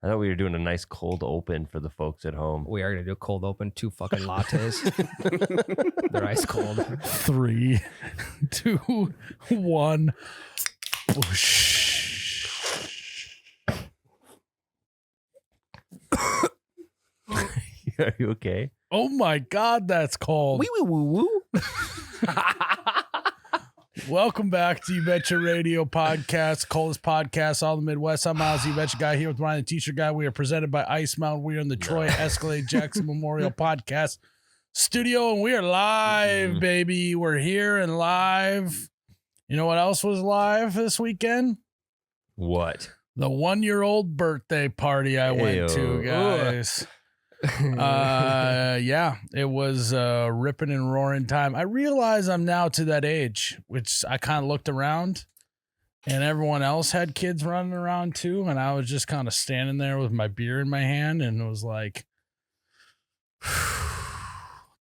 I thought we were doing a nice cold open for the folks at home. We are going to do a cold open, 2 fucking lattes. They're ice cold. 3, 2, 1. Are you okay? Oh my God, that's cold. Wee woo woo woo. Welcome back to You Betcha Radio Podcast, coldest podcast all the Midwest. I'm Myles, You Betcha guy, here with Ryan, the T-shirt guy. We are presented by Ice Mountain. We are in the Troy Escalade Jackson Memorial Podcast Studio, and we are live, baby. We're here and live. You know what else was live this weekend? What? The 1-year-old birthday party I went to, guys. Yeah, it was ripping and roaring time. I realize I'm now to that age, which I kind of looked around and everyone else had kids running around too. And I was just kind of standing there with my beer in my hand and it was like,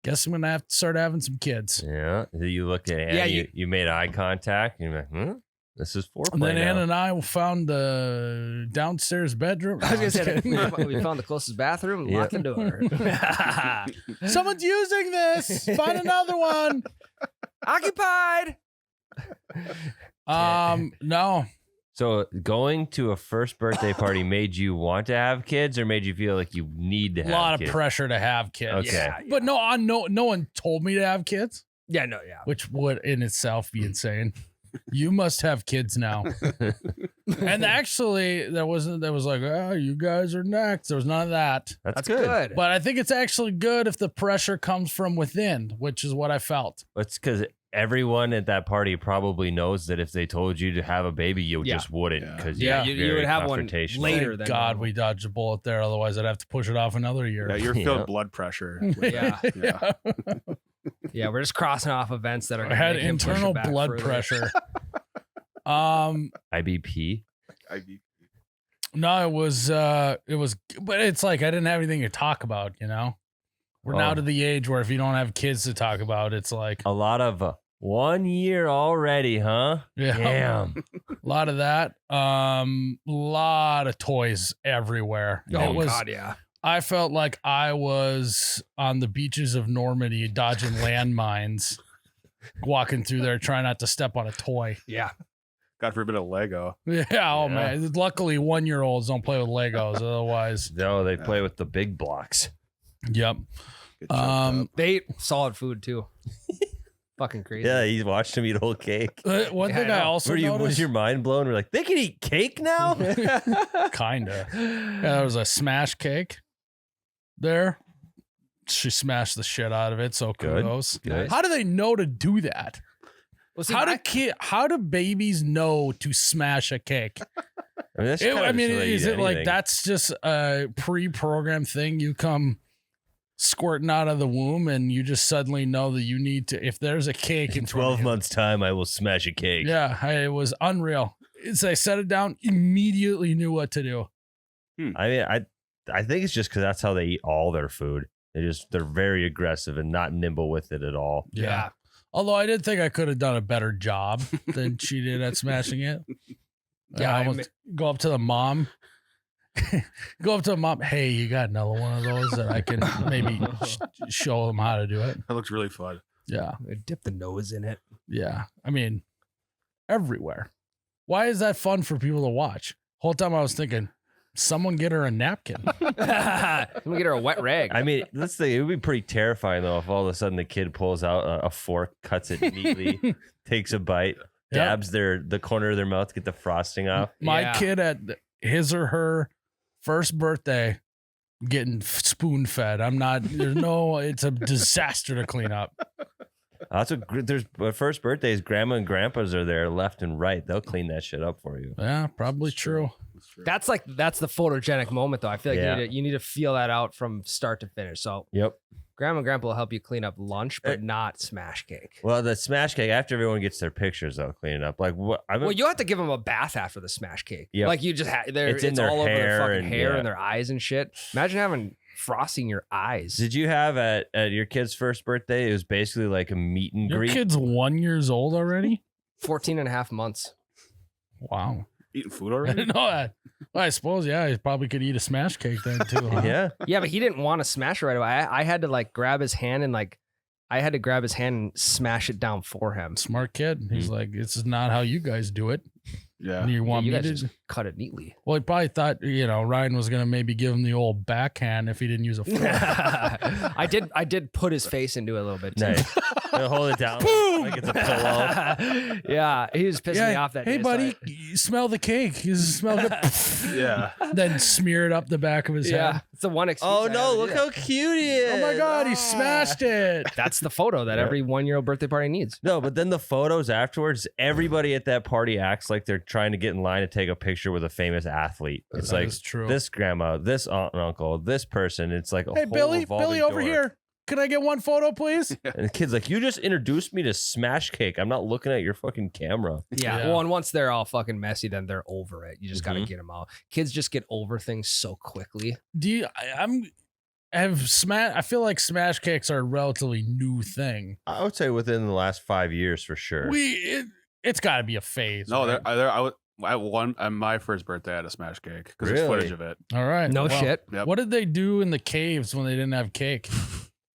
guess I'm going to have to start having some kids. Yeah. You looked at Anna, you made eye contact. And you're like, this is foreplay. And then now. Anna and I found the downstairs bedroom. I was going to say, we found the closest bathroom, locked the door. Someone's using this. Find another one. Occupied. No. So going to a first birthday party made you want to have kids or made you feel like you need to have kids? A lot of pressure to have kids. Okay. Yeah. But no one told me to have kids, Yeah. which would in itself be insane. You must have kids now. And actually, there was like, oh, you guys are next. There was none of that. That's good. But I think it's actually good if the pressure comes from within, which is what I felt. It's because everyone at that party probably knows that if they told you to have a baby, you just wouldn't. Because you would have one later. Thank God we dodged a bullet there. Otherwise, I'd have to push it off another year. Yeah, you're filled blood pressure. Yeah. Yeah. Yeah, we're just crossing off events that are. I had make him push internal it back blood further. pressure. IBP. No, it was, but it's like I didn't have anything to talk about, you know? We're now to the age where if you don't have kids to talk about, it's like A lot of 1 year already, huh? yeah, Damn. a lot of that. Lot of toys everywhere. Oh It was, God, yeah. I felt like I was on the beaches of Normandy dodging landmines, walking through there trying not to step on a toy. Yeah. God forbid a Lego. Yeah, oh man. Luckily 1-year-olds don't play with Legos. Otherwise, No, they play with the big blocks. yep. Get choked up. They ate solid food too. Fucking crazy. Yeah, he watched him eat whole cake. One Yeah, thing I I know. also Was noticed, your mind blown? We're like, they can eat cake now? kinda. Yeah, there was a smash cake there. She smashed the shit out of it. So Good. kudos. Good. How do they know to do that? Well, see, How do babies know to smash a cake? I mean, that's kind of just is it like anything. that's just a pre-programmed thing? You come squirting out of the womb and you just suddenly know that you need to, if there's a cake In in front 12 of you- months' time, I will smash a cake. Yeah, it was unreal. As I set it down, immediately knew what to do. I mean, I think it's just because that's how they eat all their food. They're very aggressive and not nimble with it at all. Yeah. Although I did think I could have done a better job than she did at smashing it. Yeah, I I almost go up to the mom. Hey, you got another one of those that I can maybe show them how to do it. That looks really fun. Yeah. Dip the nose in it. Yeah. I mean, everywhere. Why is that fun for people to watch? Whole time I was thinking, someone get her a napkin. Let me get her a wet rag. I mean, let's say it would be pretty terrifying though if all of a sudden the kid pulls out a fork, cuts it neatly, takes a bite, dabs the corner of their mouth to get the frosting off. My kid at his or her first birthday getting spoon fed. It's a disaster to clean up. That's there's first birthdays. Grandma and grandpas are there left and right. They'll clean that shit up for you. Yeah, probably true. That's the photogenic moment though. I feel like Yeah. you need to feel that out from start to finish. So Yep. grandma and grandpa will help you clean up lunch, but not smash cake. Well, the smash cake after everyone gets their pictures, they'll clean it up. Like what? Well, you have to give them a bath after the smash cake. Yep. Like you just It's in their all over their hair fucking and- hair yeah. and their eyes and shit. Imagine having frosting your eyes. Did you have at your kid's first birthday? It was basically like a meet and Your greet. kid's 1 year old already? 14 and a half months. Wow. Eating food I already? didn't know that. Well, I suppose, yeah, he probably could eat a smash cake then too. Huh? Yeah. Yeah, but he didn't want to smash it right away. I had to like grab his hand and smash it down for him. Smart kid. He's like, this is not how you guys do it. Yeah. And you want you me guys to? just cut it neatly. Well, he probably thought, Ryan was going to maybe give him the old backhand if he didn't use a fork. I did put his face into it a little bit too. Nice. Hold it down like it's a pillow. Yeah, he was pissing me off that hey, day. buddy, so you smell the cake. You smell good. Yeah. Then smear it up the back of his yeah, head. it's the one excuse. Oh I have no, to look do how that. cute he is. Oh my God, he Ah. smashed it. That's the photo that Yeah. every 1-year-old birthday party needs. No, but then the photos afterwards, everybody at that party acts like they're trying to get in line to take a picture with a famous athlete. It's That like is true. this grandma, this aunt and uncle, this person. It's like a Hey, whole Billy, revolving over door. here. Can I get one photo, please? And the kid's like, you just introduced me to Smash Cake. I'm not looking at your fucking camera. Yeah. Yeah. Well, and once they're all fucking messy, then they're over it. You just got to Mhm. get them out. Kids just get over things so quickly. I feel like smash cakes are a relatively new thing. I would say within the last 5 years for sure. It's got to be a phase. No, right? on my first birthday, I had a smash cake because there's Really? footage of it. All right. No Well, shit. Yep. What did they do in the caves when they didn't have cake?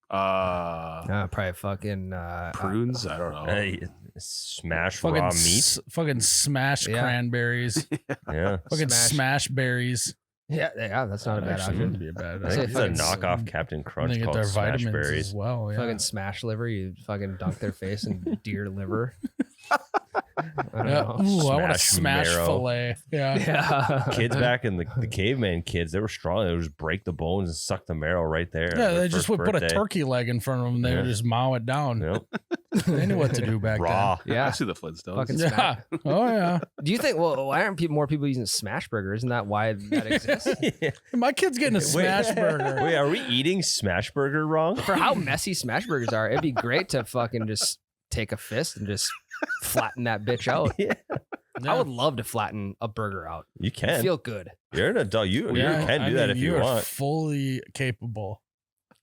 Probably fucking Prunes? I don't know. Hey, smash raw meat. Fucking smash Yeah. cranberries. Yeah. Fucking Smash. smash berries. Yeah, that's not a bad Actually, option. wouldn't be a bad I Say think it's a fucking knockoff Captain And Crunch they get called their Smash vitamins Berries. as well. Yeah. Fucking smash liver. You fucking dunk their face in deer liver. I don't Yeah. know. Ooh, I want a Smash smash marrow. fillet. Yeah. Yeah. Kids back in the caveman kids, they were strong. They would just break the bones and suck the marrow right there. Yeah, on their they just first would put a birthday. turkey leg in front of them. They Yeah. would just mow it down. Yep. They knew what to do back Raw. I Yeah. see the Flintstones. Fucking then. Yeah. Oh yeah. Do you think? Well, why aren't more people using smash burger? Isn't that why that exists? My kid's getting a smash burger. Wait, are we eating Smash Burger wrong? For how messy smash burgers are, it'd be great to fucking just take a fist and just flatten that bitch out. Yeah. I would love to flatten a burger out. You I can. feel good. You're an adult. You can do that if you are want. fully capable.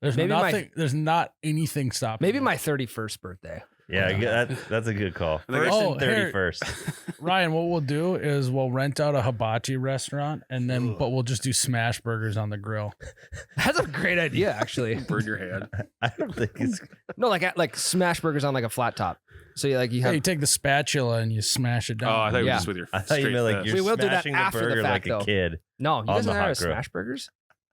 There's Maybe my- nothing. There's not anything stopping. Maybe you. my 31st birthday. Yeah, that's a good call. I think First Oh, and here- 31st. Ryan. What we'll do is we'll rent out a hibachi restaurant, and then but we'll just do smash burgers on the grill. That's a great idea, actually. Burn your hand. I don't think it's. No, like smash burgers on like a flat top. So you Yeah, have. you take the spatula and you smash it down. Oh, I thought you were Yeah. just with your I thought you straight meant like fist. you're We will do that smashing the after the burger fact, like a though. kid. No, you guys the know how hot to grill. smash burgers?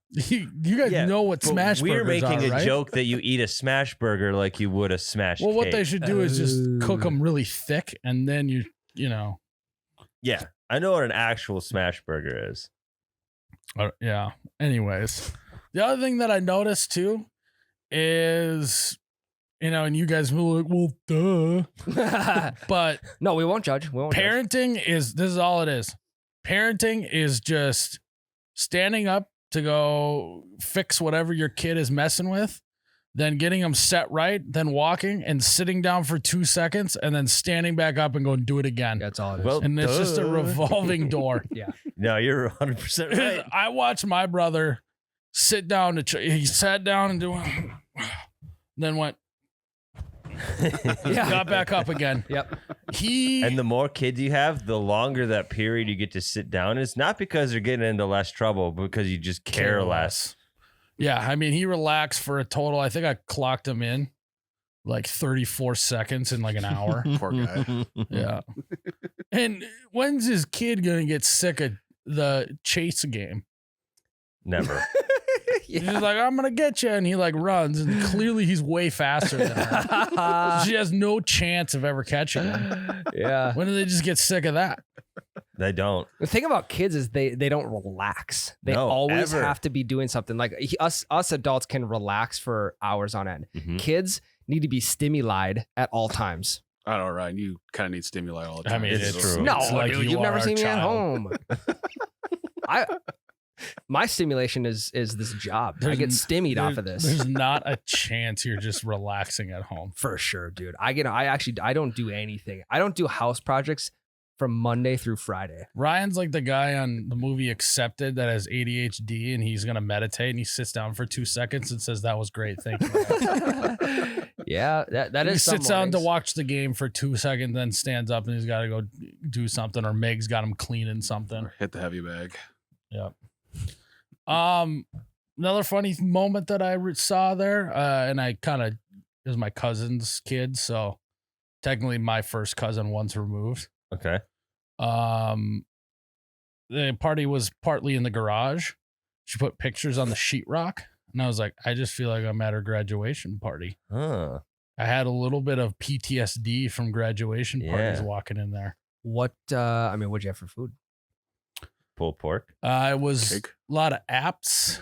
you guys Yeah, know what But smash we're burgers making are, a right? joke that you eat a smash burger like you would a smash Well, what cake. they should do is just cook them really thick, and then you know, Yeah, I know what an actual smash burger is. yeah. Anyways, the other thing that I noticed too is, and you guys will like, well, duh, but No, we won't judge. We won't judge. parenting this is all it is. Parenting is just standing up to go fix whatever your kid is messing with, then getting them set right, then walking and sitting down for 2 seconds, and then standing back up and going do it again. That's all it is. Well, And it's just a duh. revolving door. No, you're 100% right. I watched my brother sit down he sat down and then went, Yeah. got back up again. Yep. And the more kids you have, the longer that period you get to sit down is. Not because they're getting into less trouble, but because you just care less. Yeah, I mean, he relaxed for a total. I think I clocked him in like 34 seconds in like an hour. Poor guy. Yeah. And when's his kid gonna get sick of the chase game? Never. He's just like, I'm gonna get you, and he like runs, and clearly he's way faster than her. She has no chance of ever catching him. Yeah. When do they just get sick of that? They don't. The thing about kids is they don't relax. They No, always ever. have to be doing something. Like us adults can relax for hours on end. Mhm. Kids need to be stimulated at all times. I don't know, Ryan. You kind of need stimuli all the I time. mean, It's true. No, It's like dude, you you've never are seen a me at child. home. My stimulation is this job. I get stimmied off of this. There's not a chance you're just relaxing at home. For sure, dude. I don't do anything. I don't do house projects from Monday through Friday. Ryan's like the guy on the movie Accepted that has ADHD, and he's gonna meditate, and he sits down for 2 seconds and says, "That was great, thank you." Yeah, that He is. some sits down to mornings. watch the game for 2 seconds, then stands up and he's got to do something, or Meg's got him cleaning something. Or hit the heavy bag. Yep. Another funny moment that I saw there, and I kind of, it was my cousin's kid, so technically my first cousin once removed. Okay. The party was partly in the garage. She put pictures on the sheetrock, and I was like, I just feel like I'm at her graduation party. Huh. I had a little bit of PTSD from graduation parties Yeah. walking in there. What'd you have for food? Pulled pork. It was Cake. a lot of apps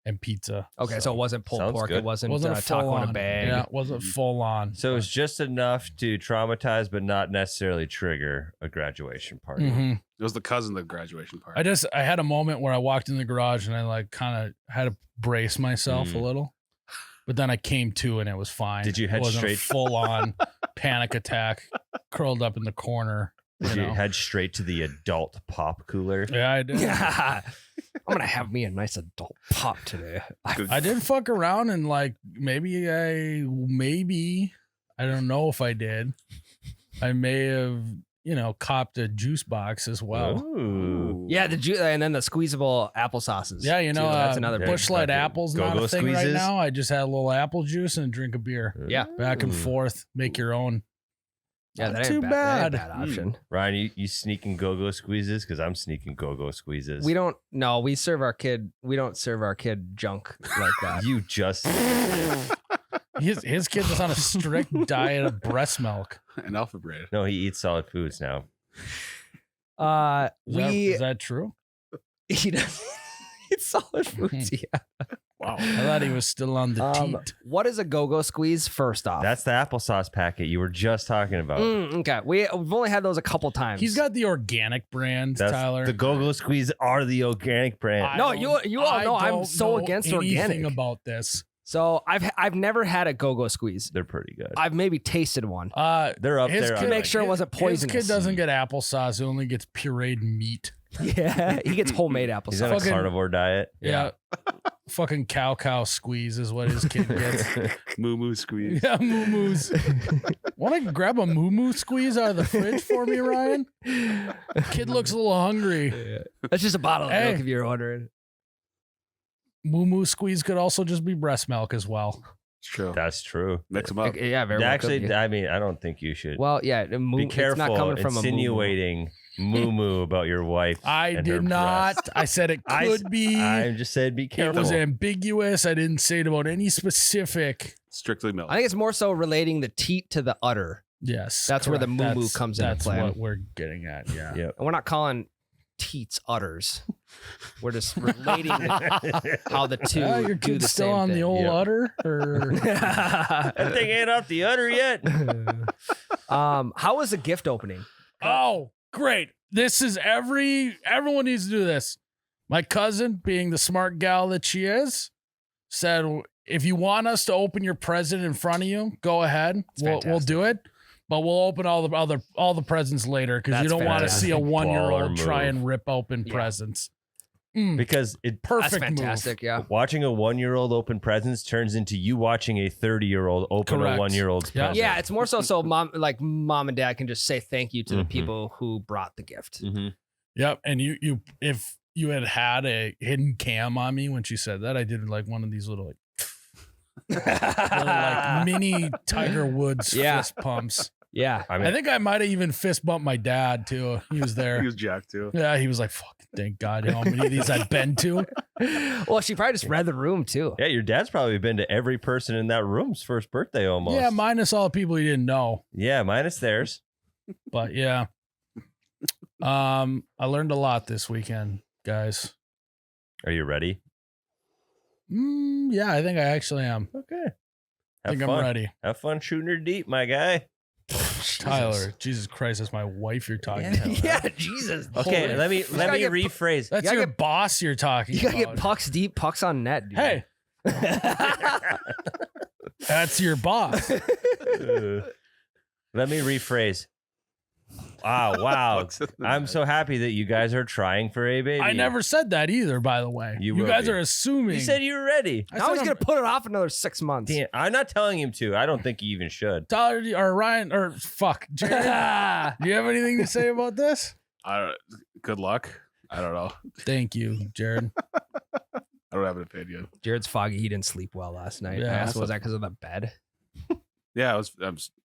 and pizza. Okay, so it wasn't pulled Sounds pork. good. It wasn't, Wasn't a taco full in a on. bag. Yeah, it wasn't full on. So it was just enough to traumatize, but not necessarily trigger a graduation party. Mhm. It was the cousin of the graduation party. I had a moment where I walked in the garage and I like kind of had to brace myself a Mm. little, but then I came to and it was fine. Did you head it wasn't straight- a full on panic attack, curled up in the corner? Did You you know? head straight to the adult pop cooler? Yeah, I did. Yeah. I'm gonna have me a nice adult pop today. I did fuck around and like maybe I don't know if I did. I may have copped a juice box as well. Ooh. Yeah, and then the squeezable apple sauces. Yeah, too. That's another yeah, big. Bush Light fucking apple's not go-go a thing right squeezes? now. I just had a little apple juice and a drink of beer. Yeah. Back and Ooh. forth. Make your own. Yeah, Not that ain't too bad. That ain't a bad. bad option. Ryan, you sneaking go-go squeezes? Because I'm sneaking go-go squeezes. We don't. No, we serve our kid. We don't serve our kid junk like that. You just His kid is on a strict diet of breast milk. And alpha braid. no. He eats solid foods now. Is that true? He does. It's solid foods. Yeah. Wow. I thought he was still on the teat. What is a go-go squeeze? First off, That's the applesauce packet you were just talking about. Okay. We've only had those a couple times. He's got the organic brand, That's Tyler. the go-go squeeze are the organic brand. I No, don't- you all I know I'm don't so know against anything organic. about this. So I've never had a go-go squeeze. They're pretty good. I've maybe tasted one. They're up his there. kid- on Make like- sure it wasn't His poisonous. kid doesn't get applesauce. He only gets pureed meat. Yeah, he gets homemade He's on applesauce. a Fucking- carnivore diet. Yeah. Fucking cow squeeze is what his kid gets. Moo moo squeeze. Yeah, moo-moos. Want to grab a moo-moo squeeze out of the fridge for me, Ryan? Kid looks a little hungry. That's just a bottle of Hey. milk if you're ordering. Moo-moo squeeze could also just be breast milk as well. It's true. That's true. Mix them up. Yeah, very well could Actually, be. I mean, I don't think you should Well, yeah, be it's careful not coming from a moo-moo. insinuating moo about your wife. I and her did not. breast. I said it could be. I just said be It careful. was ambiguous. I didn't say it about any specific. Strictly milk. I think it's more so relating the teat to the udder. Yes. That's where the correct. moo-moo That's- comes into That's play. what we're getting at. Yeah. Yep. And we're not calling teats udders. We're just relating how the two Ah, your do kid's the still same on thing. the old Yeah. udder, or That thing ain't off the udder yet. How was the gift opening? oh, great! This is everyone needs to do this. My cousin, being the smart gal that she is, said, "If you want us to open your present in front of you, go ahead. We'll fantastic. do it." But we'll open all the presents later because you That's don't want to fantastic. see a 1-year-old Baller try move. and rip open Yeah. presents. Because That's Perfect fantastic. Yeah. watching a 1-year-old open presents turns into you watching a 30-year-old open Correct. a 1-year-old's Yeah. present. Yeah, it's more so mom and dad can just say thank you to the Mhm. people who brought the gift. Mhm. Yep. And you if you had a hidden cam on me when she said that, I did like one of these little like mini Tiger Woods Yeah. fist pumps. Yeah. I mean, I think I might have even fist bumped my dad too. He was He there. was Jack too. Yeah, he was like, "Fucking thank God, how many of these I've been to." Well, she probably just read the room too. yeah, your dad's probably been to every person in that room's first birthday almost. Yeah, minus all the people he didn't know. Yeah, minus theirs. But yeah, I learned a lot this weekend, guys. Are you ready? Yeah, I think I actually am. Okay. I think I'm ready. Have fun shooting her deep, my guy. Tyler, Jesus Christ, that's my wife you're talking Yeah. about. Yeah, Jesus. Okay, Holy let me gotta get rephrase. That's You gotta your get- boss you're talking You gotta about. get pucks deep, pucks on net, dude. Hey, that's your boss. Let me rephrase. Wow. What's in the I'm bag? so happy that you guys are trying for a baby. I never said that either, by the way. You You will guys be. are assuming. You said you were ready. I Now said he's I'm- gonna put it off another 6 months. Damn, I'm not telling him to. I don't think he even should. Tyler or Ryan or fuck, Jerrod, do you have anything to say about this? Good luck. I don't know. Thank you, Jerrod. I don't have an opinion. Jared's foggy. He didn't sleep well last night. Yeah, I asked, that's was that because of the bed? Yeah,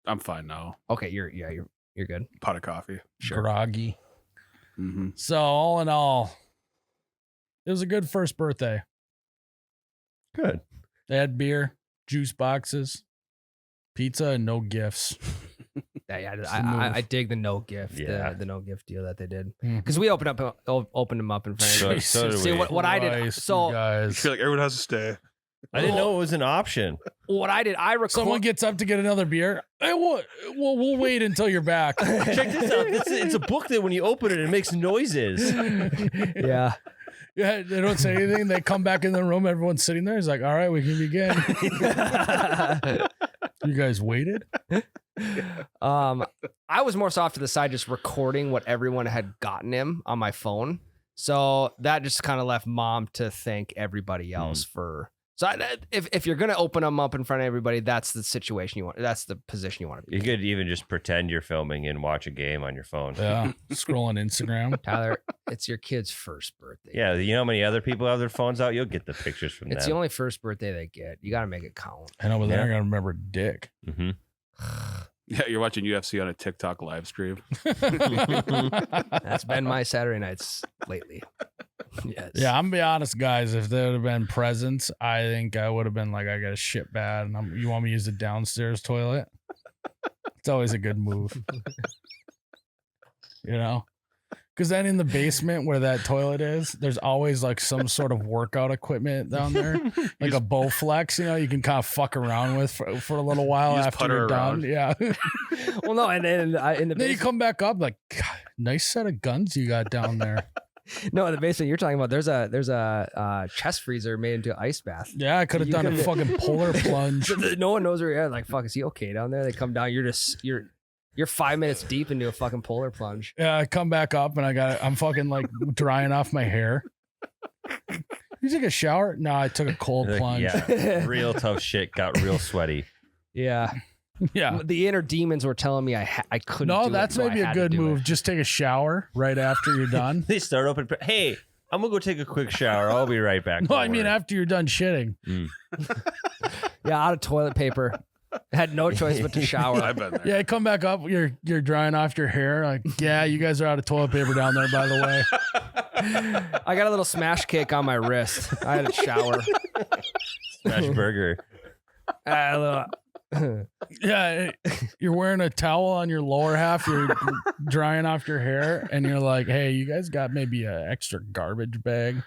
I'm fine now. Okay, you're good. Pot of coffee. Groggy. Mm-hmm. So all in all, it was a good first birthday. Good. They had beer, juice boxes, pizza, and no gifts. Yeah, It's the I move. dig the no gift, Yeah. the no gift deal that they did Mhm. because we opened them up in front So- of so did See we. what I did. Christ, So you guys. I feel like everyone has to stay. I didn't know it was an option. what I did, I Someone recorded. gets up to get another beer. Hey, we'll wait until you're back. Check this out. It's a book that when you open it, it makes noises. Yeah, Yeah, they don't say anything. They come back in the room. Everyone's sitting there. He's like, all right, we can begin. You guys waited? I was more so off to the side, just recording what everyone had gotten him on my phone. So that just kind of left mom to thank everybody else for. So if you're gonna open them up in front of everybody, that's the situation you want. That's the position you want to be. You could even just pretend you're filming and watch a game on your phone. Yeah. Scrolling Instagram. Tyler, it's your kid's first birthday. Yeah, you know how many other people have their phones out? You'll get the pictures from It's them. the only first birthday they get. You got to make it count. I know, but then Yeah. I gotta remember Dick. Mm-hmm. Yeah, you're watching UFC on a TikTok live stream. That's been my Saturday nights lately. Yes. Yeah, I'm gonna be honest, guys. If there would have been presents, I think I would have been like, I got a shit bad, and you want me to use the downstairs toilet? It's always a good move, you know. Because then in the basement where that toilet is, there's always like some sort of workout equipment down there, like a Bowflex. You know, you can kind of fuck around with for a little while You just after putter you're done. around. Yeah. Well, no, and then in the Then you basement, come back up like, God, nice set of guns you got down there. no, in the basement you're talking about. There's a chest freezer made into an ice bath. Yeah, I could have You done a could- fucking polar plunge. No one knows where you're at. Like, fuck, is he okay down there? They come down. You're 5 minutes deep into a fucking polar plunge. Yeah, I come back up and I'm fucking like drying off my hair. You took a shower? No, I took a cold plunge. Yeah, real tough shit. Got real sweaty. Yeah. Yeah. The inner demons were telling me I couldn't. No, do that's it, so I maybe a had to good do move. it. Just take a shower right after you're done. They start open. Hey, I'm gonna go take a quick shower. I'll be right back. No, Don't I mean worry. after you're done shitting. Yeah, out of toilet paper. Had no choice but to shower. I've been there. Yeah, come back up. You're drying off your hair. Like, yeah, you guys are out of toilet paper down there, by the way. I got a little smash cake on my wrist. I had a shower. Smash burger. A little- Yeah, you're wearing a towel on your lower half. You're drying off your hair, and you're like, "Hey, you guys got maybe an extra garbage bag?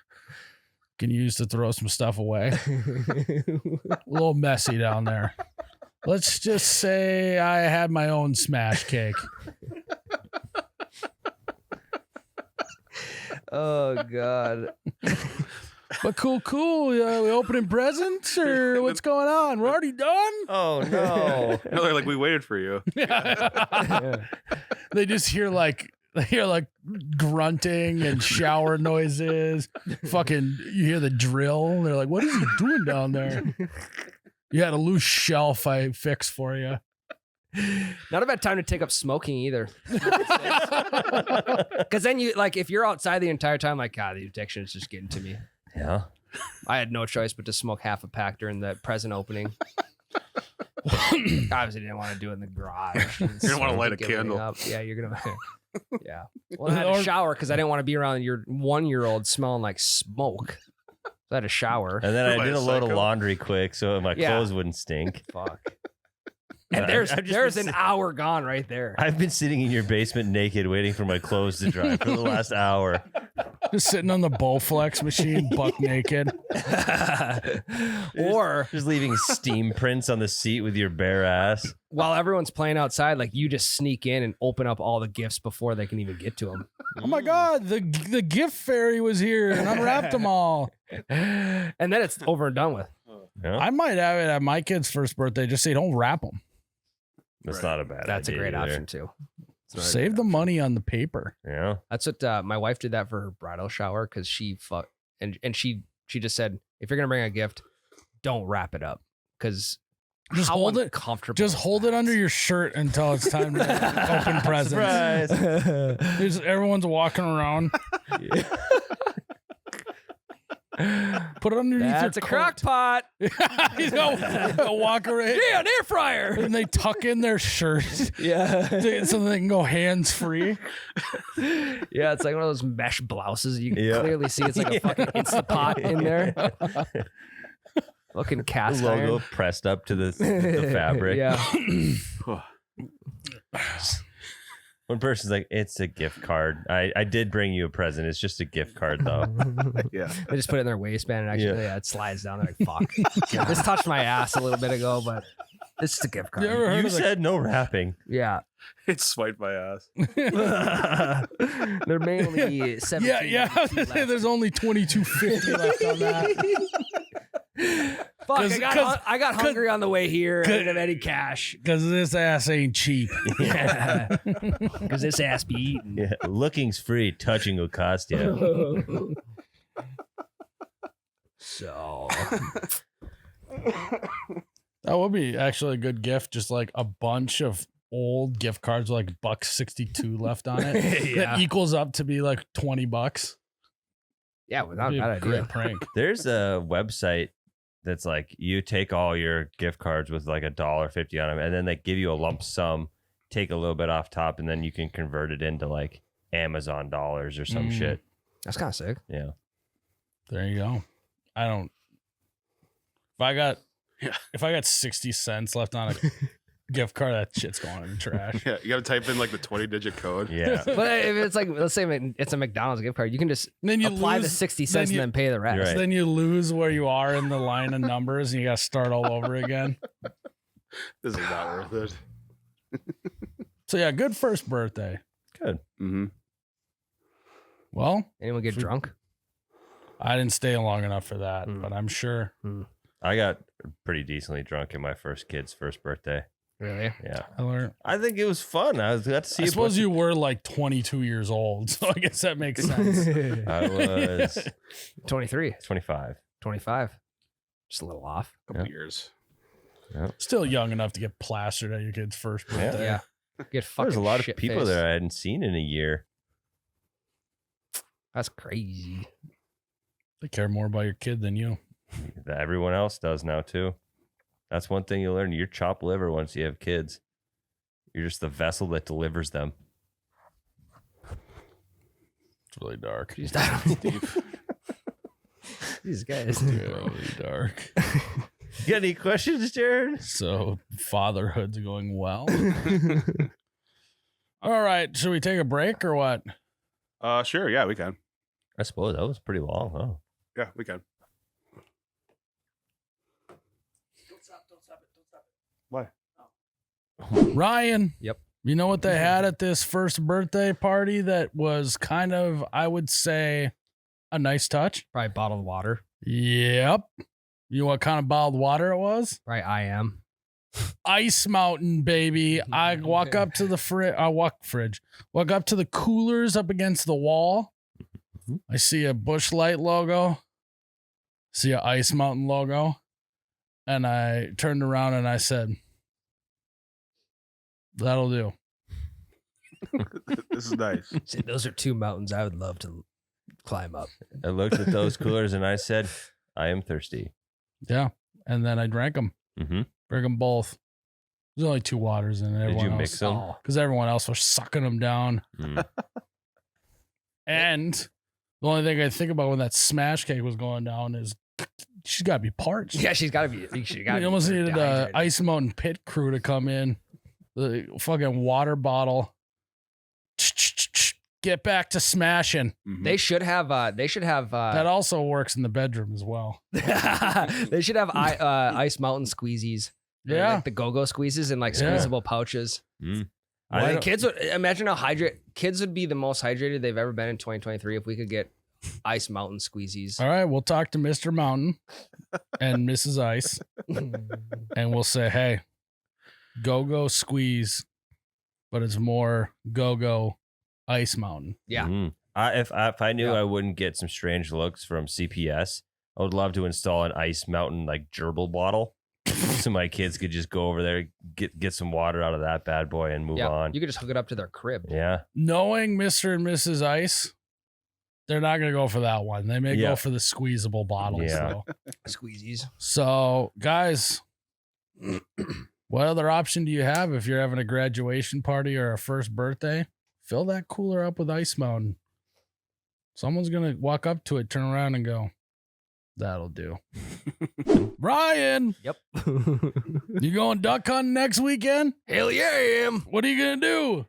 Can use to throw some stuff away." A little messy down there. Let's just say I had my own smash cake. Oh God. But cool. We opening presents or what's going on? We're already done. Oh no. No, they're like, we waited for you. They just hear like grunting and shower noises. Fucking, you hear the drill. They're like, "What is he doing down there?" You had a loose shelf I fixed for you. Not a bad time to take up smoking either. Because then you like if you're outside the entire time, like God, the addiction is just getting to me. Yeah. I had no choice but to smoke half a pack during the present opening. Obviously, didn't want to do it in the garage. You didn't wanna light a candle. Yeah, you're gonna. Yeah. Well, I had to shower because I didn't want to be around your 1-year-old smelling like smoke. So I had to shower. And then I Am I did a a load of psycho? laundry quick so my Yeah. clothes wouldn't stink. Fuck. But And there's I've just there's been an hour gone right there. I've been sitting in your basement naked waiting for my clothes to dry for the last hour. Just sitting on the Bowflex machine, buck naked. Or Just leaving steam prints on the seat with your bare ass. while everyone's playing outside, like you just sneak in and open up all the gifts before they can even get to them. Oh my God, the gift fairy was here and unwrapped them all. And then it's over and done with. Yeah, I might have it at my kid's first birthday. Just say don't wrap them. that's Right. not a bad That's a idea great either. option too. Save the money on the paper. Yeah. That's what my wife did that for her bridal shower because she she just said, if you're gonna bring a gift, don't wrap it up because Just hold it. Comfortable. Just hold it under your shirt until it's time to open presents. Surprise. Everyone's walking around. Put it underneath That's your a crock pot. You know, walk around. Yeah, an air fryer. And they tuck in their shirts Yeah. so they can go hands free. Yeah, it's like one of those mesh blouses. You can clearly see it's like a fucking Instapot in there. Fucking cast The logo iron. pressed up to the fabric. Yeah. One person's like, it's a gift card. I did bring you a present. It's just a gift card, though. Yeah. They just put it in their waistband and actually, it slides down. They're like, fuck. This touched my ass a little bit ago, but it's a gift card. You ever heard You of the said no wrapping. Yeah. It swiped my ass. They're mainly 17. Yeah. There's only $22.50 left on that. Fuck, I got hungry on the way here. I didn't have any cash. Because this ass ain't cheap. Yeah. Because this ass be eaten. Yeah. Looking's free. Touching will cost you. So. That would be actually a good gift. Just like a bunch of old gift cards with like $1.62 left on it. Yeah. That equals up to be like $20. Yeah, well, not That'd a be bad a great idea. prank. There's a website that's like you take all your gift cards with like $1.50 on them, and then they give you a lump sum, take a little bit off top, and then you can convert it into like Amazon dollars or some shit. That's kind of sick. Yeah. There you go. If I got 60 cents left on a gift card, that shit's going in the trash. Yeah, you got to type in like the 20-digit code. Yeah. But if it's like, let's say it's a McDonald's gift card, you can just And then you apply the lose, 60 cents and then pay the rest. Right. then you lose where you are in the line of numbers and you got to start all over again. This is not worth it. So yeah, good first birthday. Good. Mm-hmm. Well, Anyone get drunk? I didn't stay long enough for that, but I'm sure. I got pretty decently drunk in my first kid's first birthday. Really? Yeah. I think it was fun. I got to see. I suppose you were like 22 years old, so I guess that makes sense. I was 23, 25. 25. Just a little off. Couple years. Still young enough to get plastered at your kid's first birthday. Yeah. Get fucking There's a lot of shit people faced. there I hadn't seen in a year. That's crazy. They care more about your kid than you. Everyone else does now too. That's one thing you learn. You're chopped liver once you have kids. You're just the vessel that delivers them. It's really dark. These guys. Really dark. You got any questions, Jerrod? So fatherhood's going well. All right. Should we take a break or what? Sure. Yeah, we can. I suppose that was pretty long, huh? Yeah, we can. Why? Ryan. Yep. You know what they had at this first birthday party that was kind of, I would say, a nice touch? Probably bottled water. Yep. You know what kind of bottled water it was? Right, I am. Ice Mountain, baby. I walk up to the walk up to the coolers up against the wall. I see a Busch Light logo, see a Ice Mountain logo, and I turned around and I said, "That'll do." This is nice. See, those are two mountains I would love to climb up. I looked at those coolers and I said, I am thirsty. Yeah, and then I drank them. Mm-hmm. Drank them both. There's only two waters in it. Did you mix them? Because everyone else was sucking them down. Mm. And the only thing I think about when that smash cake was going down is she's got to be parched. Yeah, she's got to be. You almost needed a Ice Mountain pit crew to come in. The fucking water bottle. Get back to smashing. Mhm. They should have. That also works in the bedroom as well. They should have Ice Mountain squeezies. Yeah. Like the go-go squeezes and like Yeah. squeezeable pouches. Mm. Why I think don't- Kids would imagine how kids would be the most hydrated they've ever been in 2023 if we could get Ice Mountain squeezies. All right, we'll talk to Mr. Mountain and Mrs. Ice, and we'll say, hey, go squeeze but it's more go Ice Mountain. Yeah. Mhm. If I knew Yeah. I wouldn't get some strange looks from CPS, I would love to install an Ice Mountain like gerbil bottle, so my kids could just go over there, get some water out of that bad boy, and move Yeah. on. You could just hook it up to their crib. Yeah, Knowing Mr. and Mrs. Ice, they're not going to go for that one. They may Yeah. go for the squeezable bottles. Yeah. Though. Squeezies. So, guys, what other option do you have if you're having a graduation party or a first birthday? Fill that cooler up with Ice Mountain. Someone's going to walk up to it, turn around, and go, that'll do. Ryan, Yep. you going duck hunting next weekend? Hell yeah, I am. What are you going to do?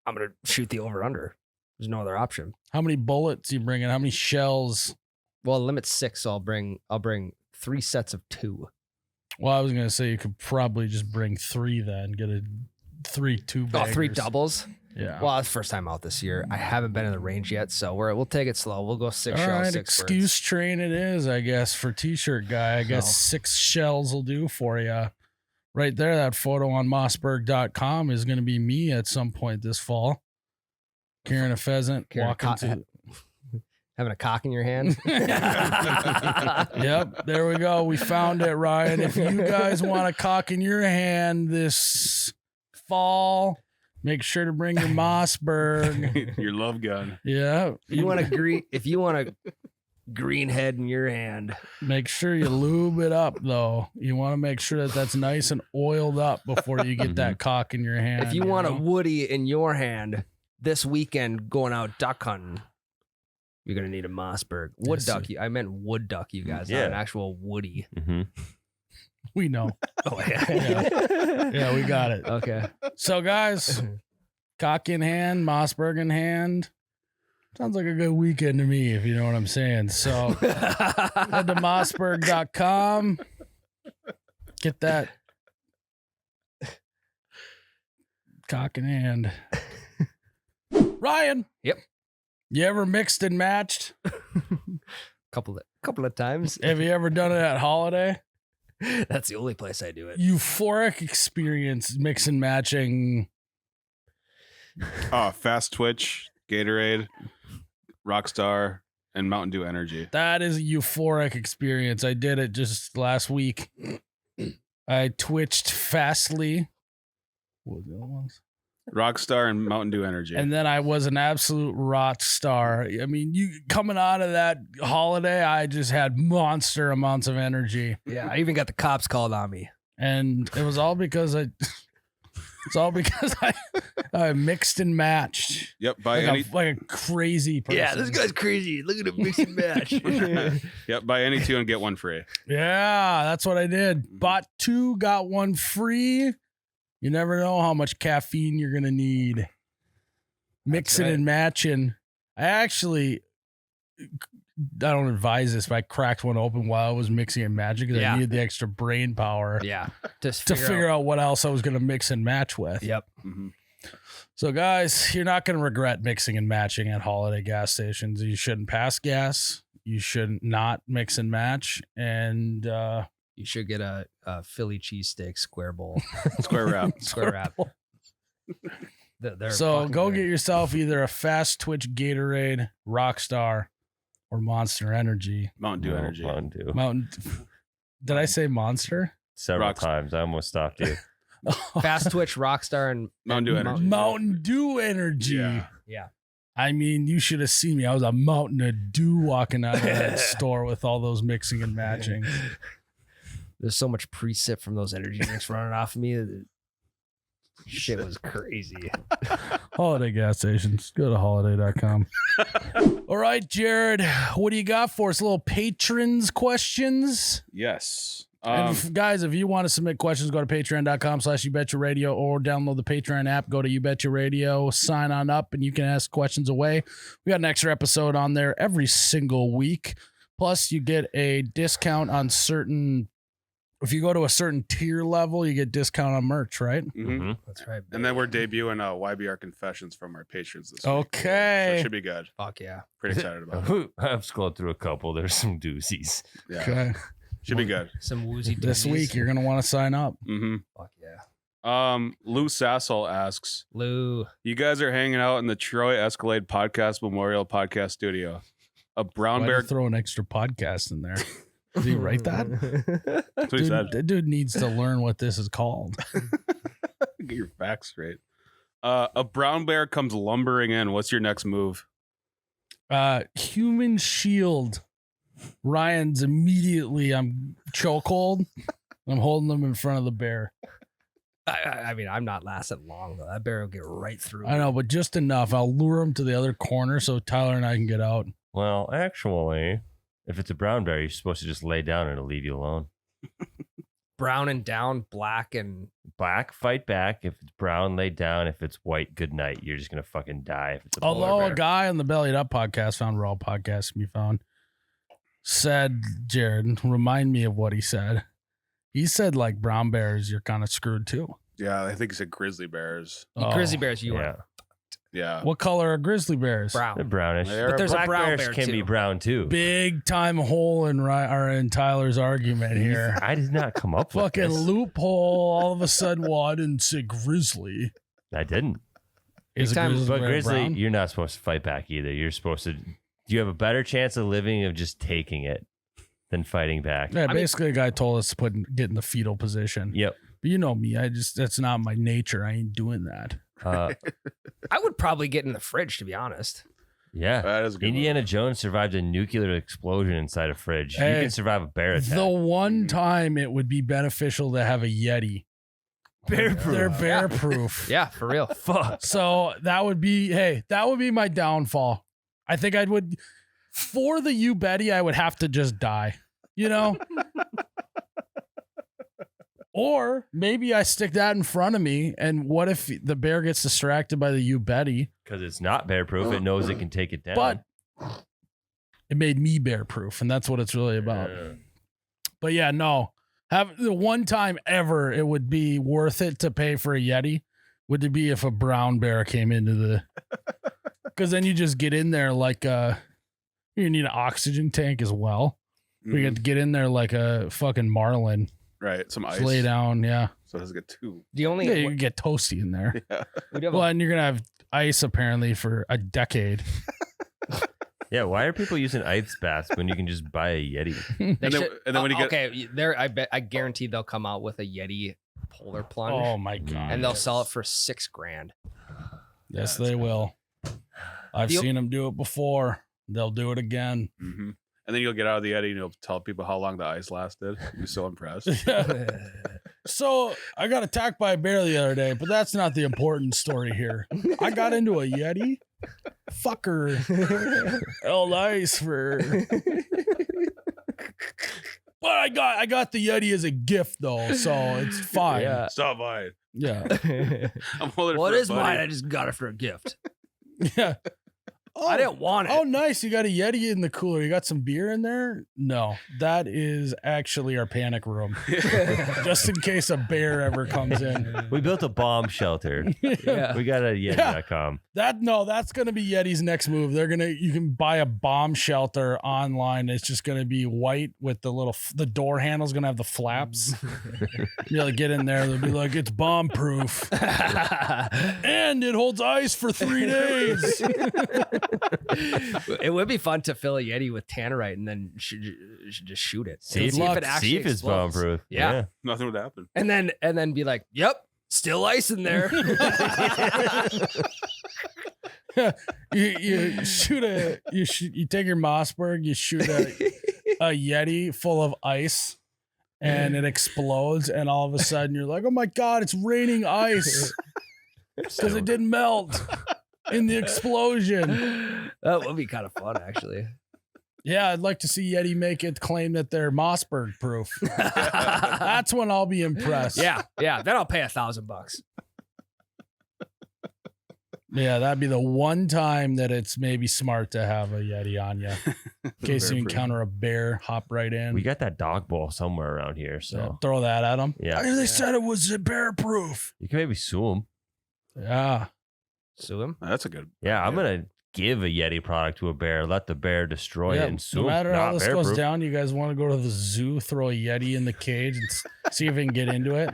I'm gonna shoot the over under. There's no other option. How many bullets you bringing? How many shells? Well, limit's 6, so I'll bring 3 sets of 2. Well, I was going to say you could probably just bring 3 then. Get a 3 2-baggers. Oh, 3 doubles. Yeah. Well, it's first time out this year. I haven't been in the range yet, so we'll take it slow. We'll go 6 All shells, right, 6 excuse birds. train it is, I guess, for T-shirt guy. I guess No. 6 shells will do for you. Right there, that photo on mossberg.com is going to be me at some point this fall. Carrying a pheasant, walking to... Having a cock in your hand. Yep, there we go. We found it, Ryan. If you guys want a cock in your hand this fall, make sure to bring your Mossberg. Your love gun. Yeah. If you want a green head in your hand. Make sure you lube it up, though. You want to make sure that that's nice and oiled up before you get that cock in your hand. If you want know? a woody in your hand this weekend going out duck hunting, you're gonna need a Mossberg. Wood Yes, duck. I meant wood duck, you guys, not Yeah. an actual woody. hmm We know. Oh yeah. Yeah, we got it. Okay. So, guys, cock in hand, Mossberg in hand. Sounds like a good weekend to me, if you know what I'm saying. So, head to mossberg.com. Get that cock in hand. Ryan. Yep. You ever mixed and matched? couple of times. Have you ever done it at Holiday? That's the only place I do it. Euphoric experience mix and matching. Oh, Fast Twitch, Gatorade, Rockstar, and Mountain Dew Energy. That is a euphoric experience. I did it just last week. I twitched Fastly. What were the other ones? Rockstar and Mountain Dew Energy. And then I was an absolute rock star. I mean, you coming out of that holiday, I just had monster amounts of energy. Yeah, I even got the cops called on me. And it was all because I mixed and matched. Yep, buy Like a crazy person. Yeah, this guy's crazy. Look at him mix and match. Yep, buy any 2 and get 1 free. Yeah, that's what I did. Bought 2, got 1 free. You never know how much caffeine you're going to need. Mixing right. and matching. I don't advise this, but I cracked one open while I was mixing and matching because Yeah. I needed the extra brain power Yeah, just to figure out what else I was going to mix and match with. Yep. Mhm. So, guys, you're not going to regret mixing and matching at holiday gas stations. You shouldn't pass gas. You should not mix and match. And You should get a Philly cheesesteak square bowl, Square wrap. square wrap. They're so fucking go good. get yourself either a Fast Twitch Gatorade, Rockstar, or Monster Energy. Mountain Dew Energy. Mountain Dew. Mountain. Did I say Monster? Several Rocks- times. I almost stopped you. Fast Twitch, Rockstar, and Mountain Dew Energy. Mountain Dew Energy. Yeah. Yeah. I mean, you should have seen me. I was a mountain of dew walking out of that store with all those mixing and matching. There's so much pre-sip from those energy drinks running off of me. That shit was crazy. Holiday gas stations. Go to holiday.com. All right, Jerrod, what do you got for us? Little patrons questions? Yes. Guys, if you want to submit questions, go to patreon.com/YouBetchaRadio or download the Patreon app. Go to You Betcha Radio, sign on up, and you can ask questions away. We got an extra episode on there every single week. Plus, you get a discount on certain. If you go to a certain tier level, you get discount on merch, right? mhm. Mhm. That's right. And then we're debuting YBR confessions from our patrons this week. Okay. So it should be good. Fuck yeah. Pretty excited about it. I've scrolled through a couple. There's some doozies. Yeah. Okay. Should be good. Some woozy This doozies. week, you're going to want to sign up. Mm-hmm. Fuck yeah. Lou Sassel asks, Lou. you guys are hanging out in the Troy Escalade Podcast Memorial Podcast Studio. A brown Why bear. throw an extra podcast in there? Did he write that? That's what he said. That dude needs to learn what this is called. Get your facts straight. A brown bear comes lumbering in. What's your next move? Human shield. Ryan's immediately. I'm chokehold. I'm holding them in front of the bear. I mean, I'm not lasting long though. That bear will get right through. I know, but just enough. I'll lure him to the other corner so Tyler and I can get out. Well, actually, if it's a brown bear, you're supposed to just lay down and it'll leave you alone. Brown and down, black and Black, fight back. If it's brown, lay down. If it's white, good night. You're just gonna fucking die. If it's a polar Although bear. a guy on the Bellied Up podcast, found where all podcasts can be found, said, Jerrod, remind me of what he said. He said, like, brown bears, you're kind of screwed too. Yeah, I think he said grizzly bears. grizzly bears. You yeah, are Yeah. What color are grizzly bears? brown. they're brownish. But there's a Black brown bears bear, can be too. brown too. Big time hole in Tyler's argument here. I did not come up with Fucking this. loophole. All of a sudden, well, I didn't say grizzly. I didn't. Is a time- grizzly But bear grizzly, brown? you're not supposed to fight back either. You're supposed to. You have a better chance of living of just taking it than fighting back. Yeah, mean- basically, a guy told us to get in the fetal position. Yep. But you know me. That's not my nature. I ain't doing that. I would probably get in the fridge, to be honest. Yeah. That is a good Indiana one. Jones survived a nuclear explosion inside a fridge. You Hey, can survive a bear attack. The one time it would be beneficial to have a Yeti. Bear They're proof. bear proof. Yeah, for real. Fuck. So that would be my downfall. I think I would, for the you Betty, I would have to just die, you know? Or maybe I stick that in front of me, and what if the bear gets distracted by the you Betty? Because it's not bear proof. It knows it can take it down. But it made me bear proof, and that's what it's really about. But yeah, no. Have the one time ever it would be worth it to pay for a Yeti would it be if a brown bear came into the because then you just get in there like you need an oxygen tank as well. We get to get in there like a fucking marlin. Right. Some ice. Just lay down, yeah. So it doesn't get too. The only Yeah, you can get toasty in there. Yeah. we do have Well, and you're gonna have ice apparently for a decade. Yeah, why are people using ice baths when you can just buy a Yeti? they And then- and then when you get- okay, there I guarantee they'll come out with a Yeti polar plunge, Oh my god! and they'll sell it for $6,000. Yes, Yeah, they will. I've The- seen them do it before. They'll do it again. Mm-hmm. And then you'll get out of the Yeti and you'll tell people how long the ice lasted. You'll be so impressed. So I got attacked by a bear the other day, but that's not the important story here. I got into a Yeti. Fucker. Held ice for. But I got the Yeti as a gift though, so it's fine. Yeah. Stop mine. Yeah. I'm holding it Well, for it a is buddy. mine. I just got it for a gift. Yeah. I didn't want it. Oh, nice. You got a Yeti in the cooler. You got some beer in there? No, that is actually our panic room. Just in case a bear ever comes in. We built a bomb shelter. Yeah. We got a Yeti.com. That's gonna be Yeti's next move. You can buy a bomb shelter online. It's just gonna be white with the door handle's gonna have the flaps. You'll get in there, they'll be like, it's bomb proof. And it holds ice for 3 days. It would be fun to fill a Yeti with tannerite and then should just shoot it. See if, luck. see if it's bomb explodes. proof. Yeah. Nothing would happen. And then be like, "Yep, still ice in there." you take your Mossberg, you shoot a Yeti full of ice, and it explodes, and all of a sudden you're like, oh my god, it's raining ice because it didn't melt in the explosion. That would be kind of fun, actually. Yeah, I'd like to see Yeti make it claim that they're Mossberg proof. That's when I'll be impressed. Yeah. Then I'll pay $1,000. Yeah, that'd be the one time that it's maybe smart to have a Yeti on you. In case you encounter a bear, hop right in. We got that dog bowl somewhere around here, Yeah, so throw that at them. Yeah. They said it was bear proof. you can maybe sue them. Yeah. Sue him. That's a good. Yeah, I'm idea. gonna give a Yeti product to a bear, let the bear destroy Yeah, it, and sue no 'em. matter how Not this bear goes proof. down, you guys want to go to the zoo, throw a Yeti in the cage, and see if it can get into it?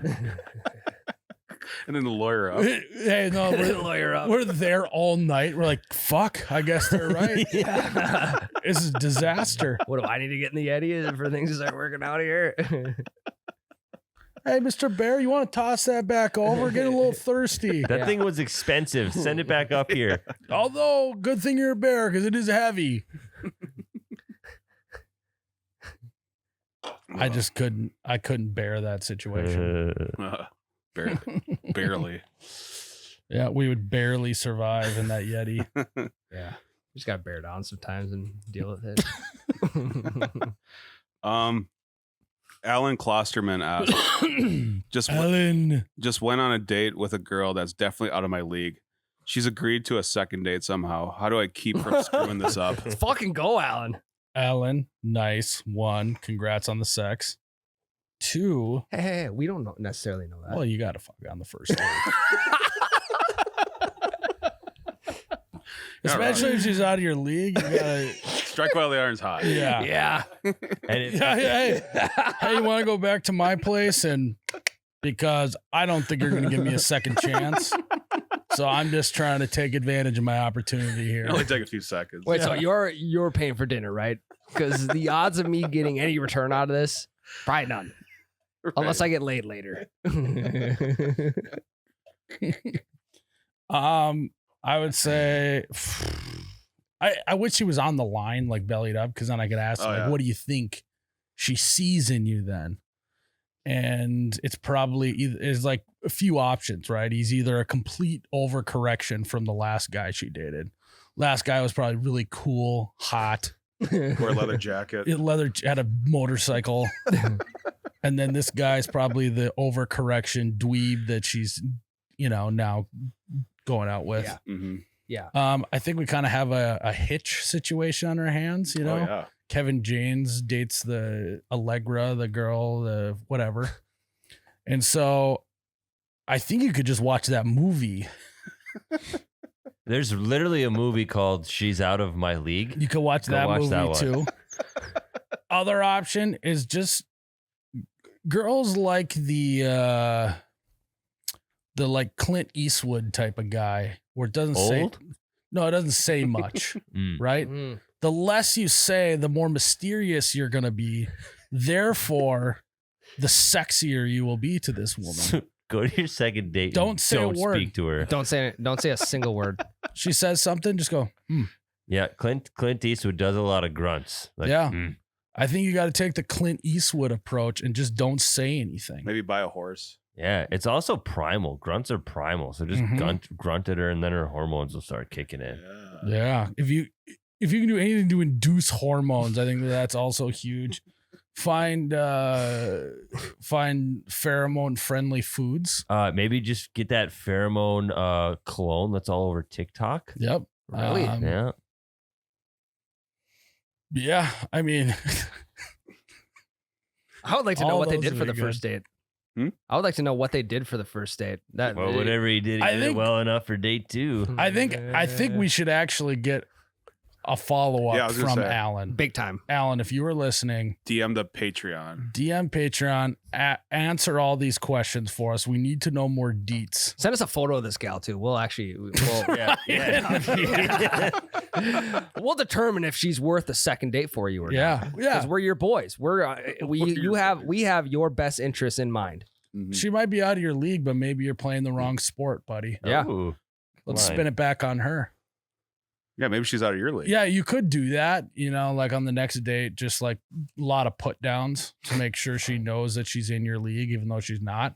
And then the lawyer up. Hey, no, Lawyer up. we're there all night. We're like, fuck, I guess they're right. Yeah. This is a disaster. What do I need to get in the Yeti for things to start working out here? Hey, Mr. Bear, you want to toss that back over? Getting a little thirsty. That thing was expensive. Send it back up here. Although, good thing you're a bear because it is heavy. I just couldn't bear that situation. Barely. Yeah, we would barely survive in that Yeti. Yeah. Just gotta bear down sometimes and deal with it. Alan Klosterman asked, Ellen. just went on a date with a girl that's definitely out of my league. She's agreed to a second date somehow. How do I keep from screwing this up? Let's fucking go, Alan. Alan, nice. 1, congrats on the sex. 2, Hey, we don't necessarily know that. well, you got to fuck on the first date. Especially if she's out of your league. You gotta, Strike while the iron's hot. yeah. Yeah. And it, Hey, you want to go back to my place? And because I don't think you're going to give me a second chance. So I'm just trying to take advantage of my opportunity here. It only take a few seconds. Wait, so you're paying for dinner, right? Because the odds of me getting any return out of this, probably none. Right. Unless I get laid later. I would say I wish she was on the line, like bellied up, because then I could ask, like, what do you think she sees in you then? And it's probably is like a few options, right? He's either a complete overcorrection from the last guy she dated. Last guy was probably really cool, hot, Wear a leather jacket. had a motorcycle. And then this guy's probably the overcorrection dweeb that she's, now going out with. Yeah. Mm-hmm. Yeah. I think we kind of have a hitch situation on our hands, Oh, yeah. Kevin James dates the Allegra, the girl, the whatever. And so I think you could just watch that movie. there's literally a movie called She's Out of My League. You could watch Go that watch movie that one. too. Other option is just girls like the like Clint Eastwood type of guy where it doesn't Old? it doesn't say much, right? Mm. The less you say, the more mysterious you're going to be. Therefore, the sexier you will be to this woman. Go to your second date. Don't and say a don't word. Speak to her. Don't say a single word. She says something, just go, Yeah, Clint Eastwood does a lot of grunts. Like, Yeah. I think you got to take the Clint Eastwood approach and just don't say anything. Maybe buy a horse. Yeah, it's also primal. Grunts are primal, so just Mhm. grunt at her, and then her hormones will start kicking in. Yeah. If you can do anything to induce hormones, I think that's also huge. Find pheromone friendly foods. Maybe just get that pheromone cologne that's all over TikTok. Yep. Really? Yeah. Yeah. I mean, I would like to know All what they those did would for be the good. first date. Hmm? I would like to know what they did for the first date. That Well, whatever he did, he I did think- it well enough for date 2. I think we should actually get a follow Yeah, I up was gonna from say. Alan. big time. Alan, if you were listening, DM the Patreon. DM Patreon, answer all these questions for us. We need to know more deets. Send us a photo of this gal too. We'll we'll determine if she's worth a second date for you or not. Yeah. Because we're your boys. We have your best interests in mind. Mhm. She might be out of your league, but maybe you're playing the wrong sport, buddy. Yeah. Ooh, Let's line. spin it back on her. Yeah, maybe she's out of your league. Yeah, you could do that, like on the next date, just like a lot of put downs to make sure she knows that she's in your league, even though she's not.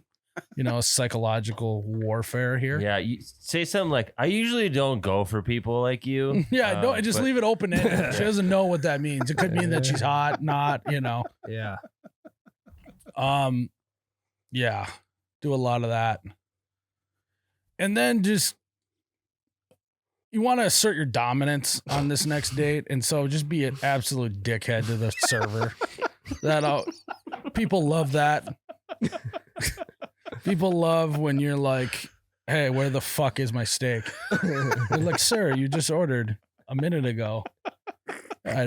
Psychological warfare here. Yeah, you say something like, "I usually don't go for people like you." Yeah, no, just but- leave it open ended. She doesn't know what that means. It could mean that she's hot, not, Yeah. Yeah, do a lot of that. And then just you want to assert your dominance on this next date, and so just be an absolute dickhead to the server. People love that. People love when you're like, "Hey, where the fuck is my steak?" They're like, "Sir, you just ordered a minute ago." I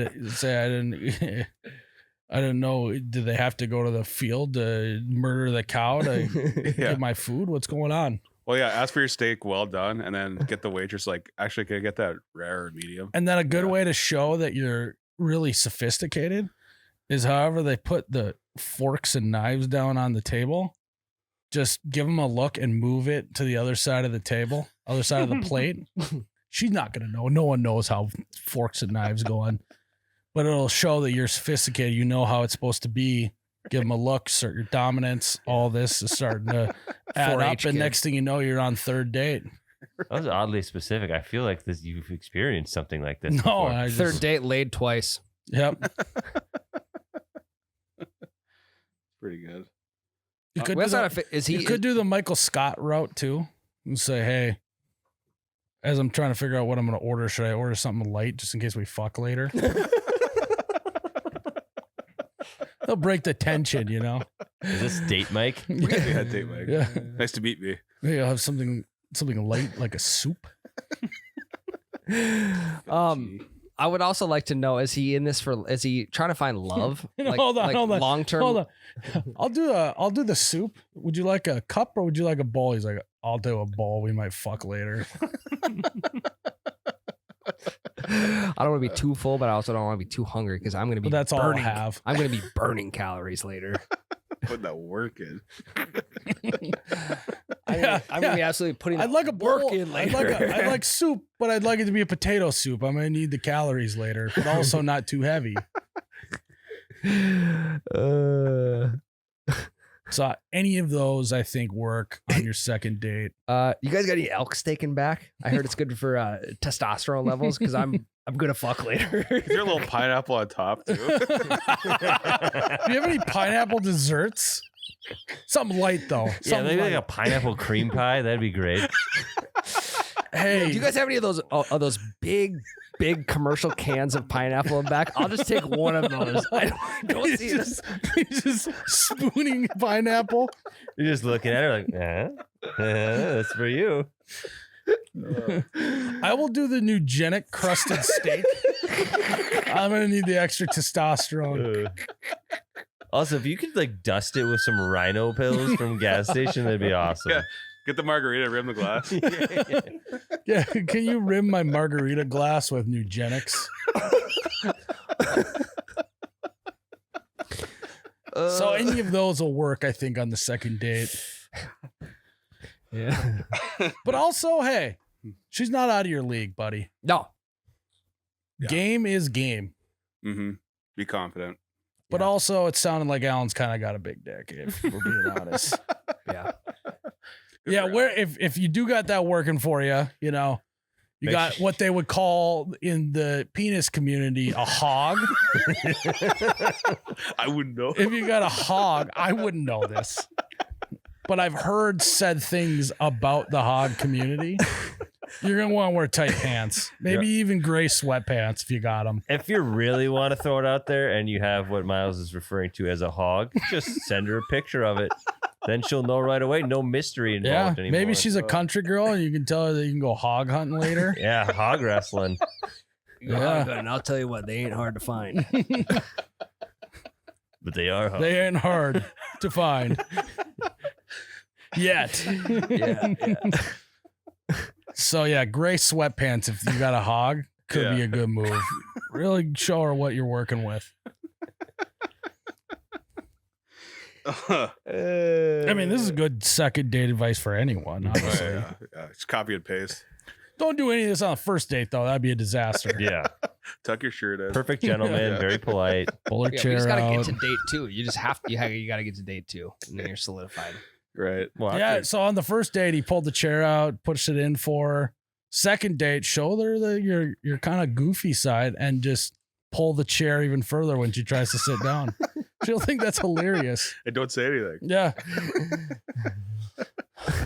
didn't know. Did they have to go to the field to murder the cow to get my food? What's going on? Well, yeah, ask for your steak well done, and then get the waitress like, actually, can I get that rare or medium? And then a good way to show that you're really sophisticated is however they put the forks and knives down on the table. Just give them a look and move it to the other side of the table, other side of the plate. She's not going to know. No one knows how forks and knives go on. But it'll show that you're sophisticated. You know how it's supposed to be. Give them a look, assert your dominance. All this is starting to add up. And next thing you know, you're on third date. That was oddly specific. I feel like you've experienced something like this. No, third date laid twice. Yep. Pretty good. You could, you could do the Michael Scott route too and say, hey, as I'm trying to figure out what I'm going to order, should I order something light just in case we fuck later? They'll break the tension, you know. Is this date Mike? Yeah, date Mike. Yeah. Nice to meet me. Maybe I'll have something light like a soup. I would also like to know, is he trying to find love? Hold on. Long term. Hold on. I'll do the soup. Would you like a cup or would you like a bowl? He's like, I'll do a bowl. We might fuck later. I don't want to be too full, but I also don't want to be too hungry because I'm going to be. But that's burning, all I'll have. I'm going to be burning calories later. Put that work in. I'm going to be absolutely putting. I'd like a work bowl. in later. I'd like soup, but I'd like it to be a potato soup. I'm going to need the calories later, but also not too heavy. So any of those, I think, work on your second date. You guys got any elk steak in back? I heard it's good for testosterone levels because I'm gonna fuck later. Is there a little pineapple on top too? Do you have any pineapple desserts? Something light though. Yeah, maybe like a pineapple cream pie. That'd be great. Hey, do you guys have any of those big commercial cans of pineapple in back? I'll just take one of those. I don't see he's just spooning pineapple. You're just looking at her like, that's for you. I will do the Nugenic crusted steak. I'm gonna need the extra testosterone. Also, if you could like dust it with some rhino pills from gas station, that'd be awesome. Yeah. Get the margarita, rim the glass. Yeah, can you rim my margarita glass with Nugenics? So any of those will work, I think, on the second date. Yeah. But also, hey, she's not out of your league, buddy. No. Yeah. Game is game. Mm-hmm. Be confident. But also, it sounded like Alan's kind of got a big dick, if we're being honest. Yeah. Yeah, where if you do got that working for you, you know, you got what they would call in the penis community a hog. I wouldn't know. If you got a hog, I wouldn't know this. But I've heard said things about the hog community. You're going to want to wear tight pants, maybe even gray sweatpants if you got them. If you really want to throw it out there and you have what Myles is referring to as a hog, just send her a picture of it. Then she'll know right away. No mystery involved anymore. Maybe she's a country girl and you can tell her that you can go hog hunting later. Yeah, hog wrestling. Yeah. And I'll tell you what, they ain't hard to find. But they are hog. They ain't hard to find. Yet. Yeah. So yeah, gray sweatpants if you got a hog could be a good move. Really show her what you're working with. I mean, this is good second date advice for anyone, honestly. Yeah. Just copy and paste. Don't do any of this on a first date, though. That'd be a disaster. Yeah. Tuck your shirt in. Perfect gentleman, very polite. Pull her We chair just gotta out. get to date 2. You just have to. You gotta get to date 2, and then you're solidified. Right. Well, Yeah, so on the first date, he pulled the chair out, pushed it in for her. Second date, show her your kind of goofy side and just pull the chair even further when she tries to sit down. She'll think that's hilarious. And don't say anything. Yeah.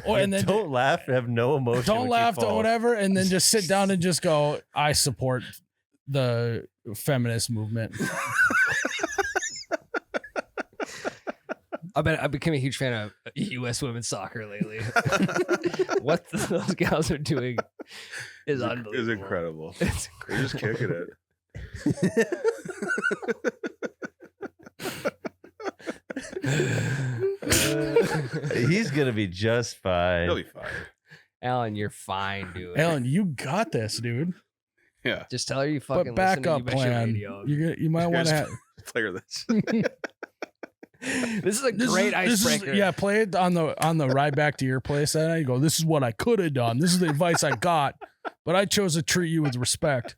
And then don't laugh, have no emotion. don't when she laugh or falls. whatever, and then just sit down and just go, I support the feminist movement. I've become a huge fan of U.S. women's soccer lately. What those gals are doing is unbelievable. It's incredible. It's They're just kicking it. He's gonna be just fine. He'll be fine. Alan, you're fine, dude. Alan, you got this, dude. Yeah. Just tell her you fucking But listen to You backup Bet Your plan. Radio. You might want to have. Clear this. This is a great icebreaker. Yeah, play it on the ride back to your place. And you go, this is what I could have done. This is the advice I got, but I chose to treat you with respect.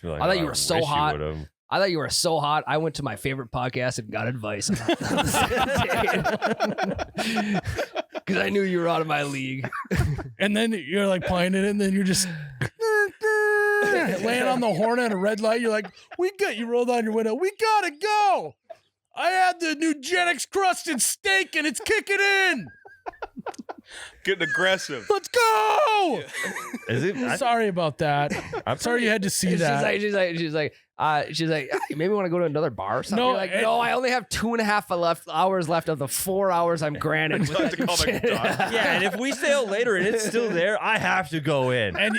Like, I thought you were so wish hot. would've. I thought you were so hot. I went to my favorite podcast and got advice because I knew you were out of my league. And then you're like playing it, and then you're just laying on the horn at a red light. You're like, you rolled on your window. We gotta go. I had the Nugenix crusted steak, and it's kicking in. Getting aggressive. Let's go. Is it? Sorry about that. I'm sorry you had to see that. She's like, maybe want to go to another bar or something. No, You're like, no, I only have 2.5 hours left of the 4 hours I'm granted. I have to call my doctor. Yeah, and if we stay out later and it's still there, I have to go in. And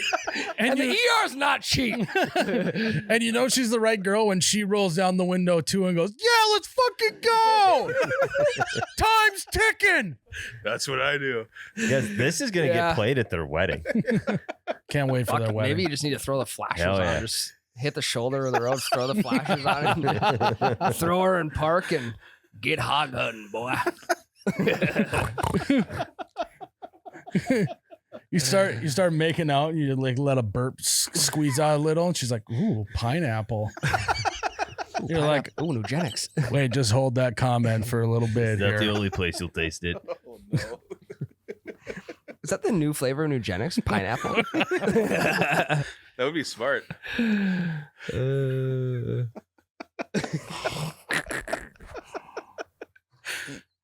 the ER's not cheap. And you know she's the right girl when she rolls down the window too and goes, yeah, let's fucking go. Time's ticking. That's what I do. Because this is going to get played at their wedding. Can't wait for their wedding. Maybe you just need to throw the flashers Hell on. yeah. Just hit the shoulder of the road, throw the flashers on it, throw her in park and get hog hunting, boy. You start making out and you like let a burp squeeze out a little and she's like, ooh, pineapple. You're like, ooh, Nugenix. wait, just hold that comment for a little bit That's the here. only place you'll taste it. Oh, no. Is that the new flavor of Nugenix? Pineapple? That would be smart.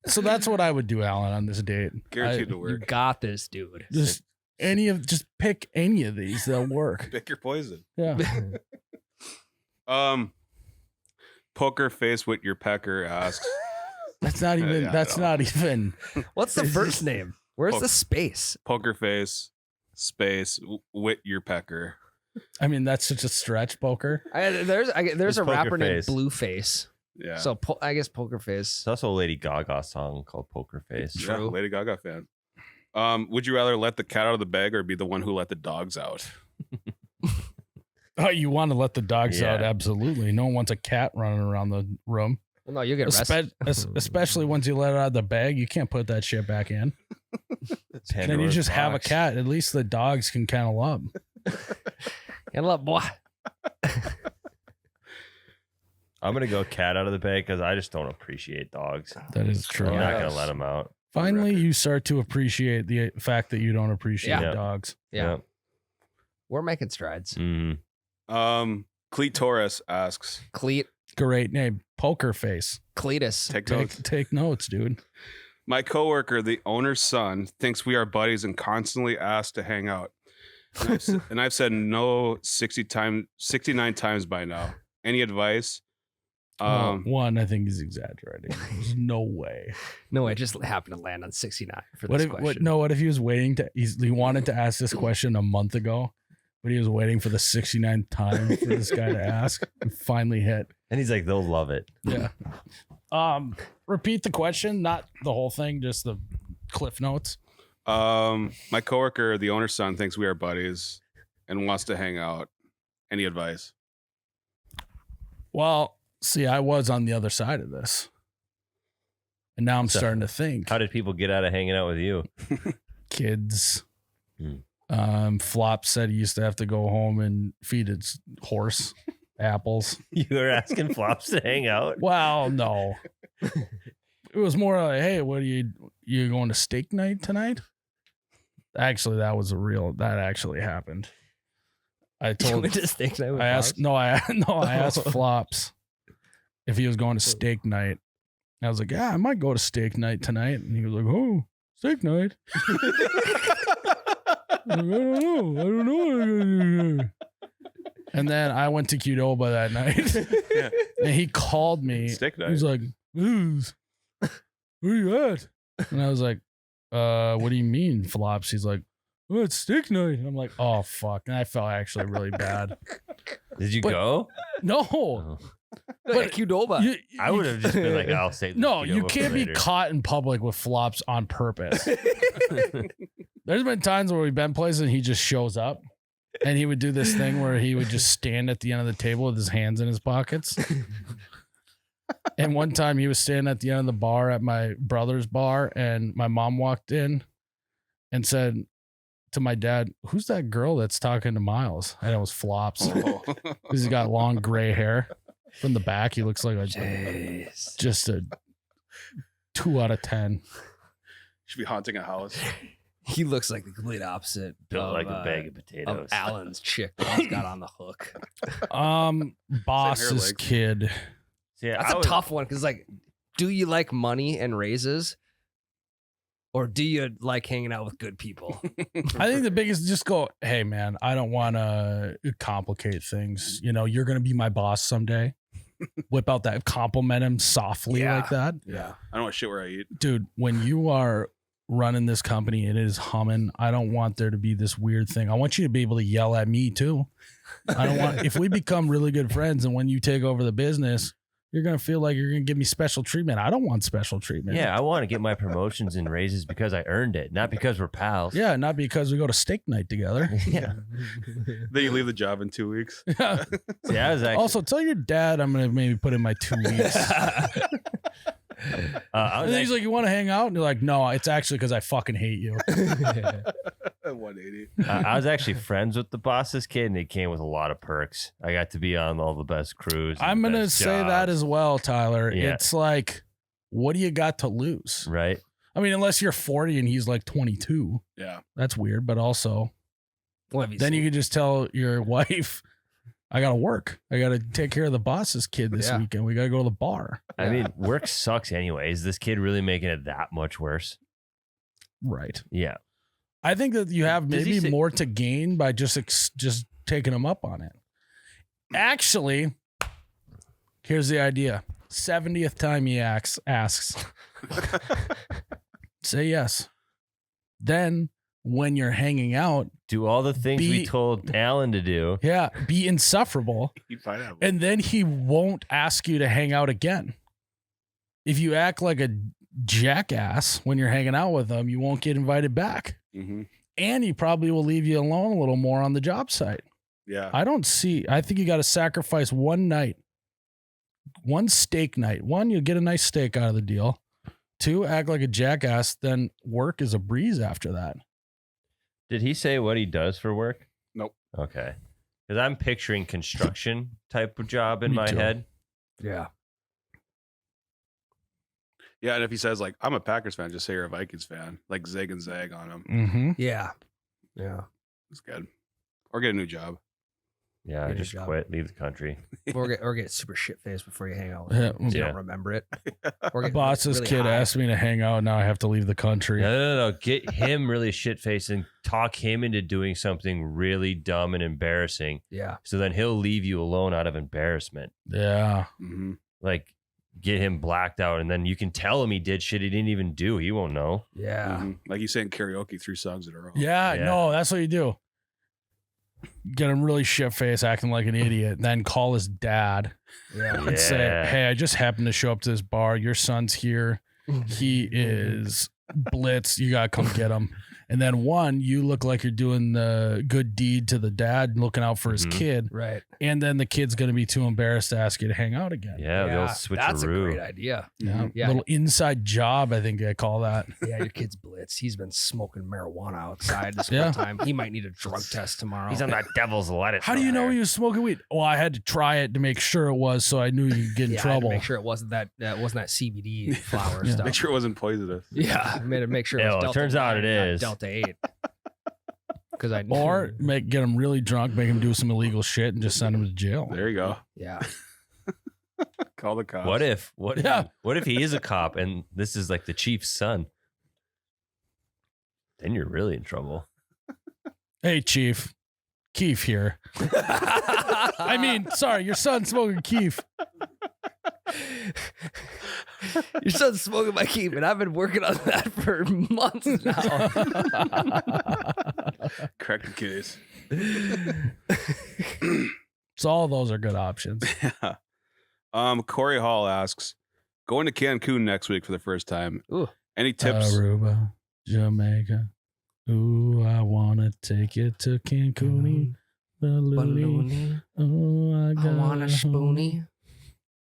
So that's what I would do, Alan, on this date. Guaranteed to You work. got this, dude. Just pick any of these, they'll work. Pick your poison. Yeah. Poker face with your pecker asks. That's not even Yeah, that's no. not even What's the first name? Where's Oh. the space? Poker face space with your pecker. I mean, that's such a stretch, poker. There's It's a Poker rapper named Face. Blueface. Yeah. So I guess Poker Face. It's also a Lady Gaga song called Poker Face. Yeah, True. Lady Gaga fan. Would you rather let the cat out of the bag or be the one who let the dogs out? Oh, you want to let the dogs Yeah. out? Absolutely. No one wants a cat running around the room. Well, no, you get arrested. Especially once you let it out of the bag, you can't put that shit back in. Then you Pandora's just have a box. cat. At least the dogs can kennel up. Handle up, boy. I'm going to go cat out of the bag because I just don't appreciate dogs. That is true. I'm not Yeah. going to let them out. Finally, you start to appreciate the fact that you don't appreciate Yeah. dogs. Yeah. We're making strides. Mhm. Cleet Torres asks, Great name. Poker face. Cletus. take notes. Take notes, dude. My coworker, the owner's son, thinks we are buddies and constantly asks to hang out. And I've said no 69 times by now. Any advice? One, I think he's exaggerating. There's no way. No, it just happened to land on 69 for this question. What if he was waiting he wanted to ask this question a month ago, but he was waiting for the 69th time for this guy to ask and finally hit. And he's like, they'll love it. Yeah. Repeat the question, not the whole thing, just the cliff notes. My coworker, the owner's son, thinks we are buddies and wants to hang out. Any advice? Well, see, I was on the other side of this. And now I'm So, starting to think. How did people get out of hanging out with you? Kids. Hmm. Flop said he used to have to go home and feed his horse apples. You were asking Flops to hang out? Well, no. It was more like, hey, what are you going to steak night tonight? Actually, that actually happened. I told I asked Flops if he was going to steak night. I was like, yeah, I might go to steak night tonight. And he was like, oh, steak night. I don't know. And then I went to Qdoba that night. Yeah. And he called me. Steak night. He's like, where you at? And I was like, what do you mean, Flops? He's like, oh, it's steak night. I'm like, oh, fuck. And I felt actually really bad. Did you But- go? No. Oh. But Qdoba. I would have just been like, I'll save this No, video you for can't be later. caught in public with Flops on purpose. There's been times where we've been places and he just shows up and he would do this thing where he would just stand at the end of the table with his hands in his pockets. And one time he was standing at the end of the bar at my brother's bar and my mom walked in and said to my dad, "Who's that girl that's talking to Myles?" And it was Flops. Oh. Because he's got long gray hair. From the back, he looks like just a 2 out of 10. Should be haunting a house. He looks like the complete opposite. Built of, like a bag of of potatoes. Alan's chick that he's got on the hook. Boss's legs. kid. Yeah, That's a tough one because, like, do you like money and raises, or do you like hanging out with good people? I think the biggest is just go, hey man, I don't want to complicate things. You know, you're gonna be my boss someday. Whip out that, compliment him softly like that. Yeah. I don't want shit where I eat. Dude, when you are running this company and it is humming, I don't want there to be this weird thing. I want you to be able to yell at me too. I don't want, if we become really good friends and when you take over the business, you're going to feel like you're going to give me special treatment. I don't want special treatment. Yeah, I want to get my promotions and raises because I earned it, not because we're pals. Yeah, not because we go to steak night together. Yeah. Then you leave the job in 2 weeks. Yeah. See, I was actually, Also, tell your dad I'm going to maybe put in my 2 weeks. I And was then he's like, "You want to hang out?" And you're like, "No, it's actually because I fucking hate you." 180. I was actually friends with the boss's kid, and it came with a lot of perks. I got to be on all the best crews. I'm going to say that as well, Tyler. Yeah. It's like, what do you got to lose? right. I mean, unless you're 40 and he's like 22. Yeah. That's weird. But also, What have you then seen? you could just tell your wife, I got to work. I got to take care of the boss's kid this Yeah. weekend. We got to go to the bar. I mean, work sucks anyway. Is this kid really making it that much worse? Right. Yeah. I think that you have Does he maybe say- more to gain by just taking him up on it. Actually, here's the idea. 70th time he asks, say yes. Then when you're hanging out, Do all the things we Be- told Alan to do. yeah, be insufferable. You'd find out. And then he won't ask you to hang out again. If you act like a jackass when you're hanging out with him, you won't get invited back. Mm-hmm. And he probably will leave you alone a little more on the job site. Yeah. I think you got to sacrifice one night, one steak night. One, you'll get a nice steak out of the deal. Two, act like a jackass. Then work is a breeze after that. Did he say what he does for work? Nope. Okay. Because I'm picturing construction type of job in Me my too. head. Yeah. Yeah. And if he says, like, I'm a Packers fan, just say you're a Vikings fan. Like, zig and zag on him. Mm-hmm. Yeah. Yeah. It's good. Or get a new job. Yeah, Get a just job. quit, leave the country. Or get super shit faced before you hang out with Yeah. him. So you Yeah. don't remember it. Or The get boss's really kid high. asked me to hang out. Now I have to leave the country. No. Get him really shit faced and talk him into doing something really dumb and embarrassing. Yeah. So then he'll leave you alone out of embarrassment. Yeah. Mm-hmm. Like get him blacked out, and then you can tell him he did shit he didn't even do. He won't know. Yeah. Mm-hmm. Like you sang karaoke 3 songs in a row. Yeah. Yeah. No, that's what you do. Get him really shit faced, acting like an idiot. Then call his dad Yeah. and say, Yeah. "Hey, I just happened to show up to this bar. Your son's here. He is blitz. You gotta come get him." And then one, you look like you're doing the good deed to the dad, looking out for his Mhm. kid. Right. And then the kid's gonna be too embarrassed to ask you to hang out again. Yeah, they'll switch That's a great idea. Yeah. Yeah. Little inside job, I think I call that. Yeah, your kid's blitz. He's been smoking marijuana outside this Yeah. whole time. He might need a drug test tomorrow. He's on that devil's lettuce. How do you know there. he was smoking weed? Well, I had to try it to make sure it was, so I knew you'd get in Yeah, I had to trouble. make sure it wasn't that CBD flower Yeah. stuff. Make sure it wasn't poisonous. Yeah, I made to make sure. It was Ew, it Delta turns out 9, it not is. Delta 8. Because I knew. Or get him really drunk, make him do some illegal shit, and just send him to jail. There you go. yeah, Call the cops. What if Yeah. what if he is a cop and this is like the chief's son? Then you're really in trouble. Hey, Chief. Keef here. I mean, sorry, your son's smoking Keef. your son's smoking my keep, and I've been working on that for months now. Correct the case. So all those are good options. Corey Hall asks, going to Cancun next week for the first time. Ooh. Any tips? Aruba, Jamaica, Ooh, I wanna take you to Cancun. Balloony. Oh, I want a spoonie.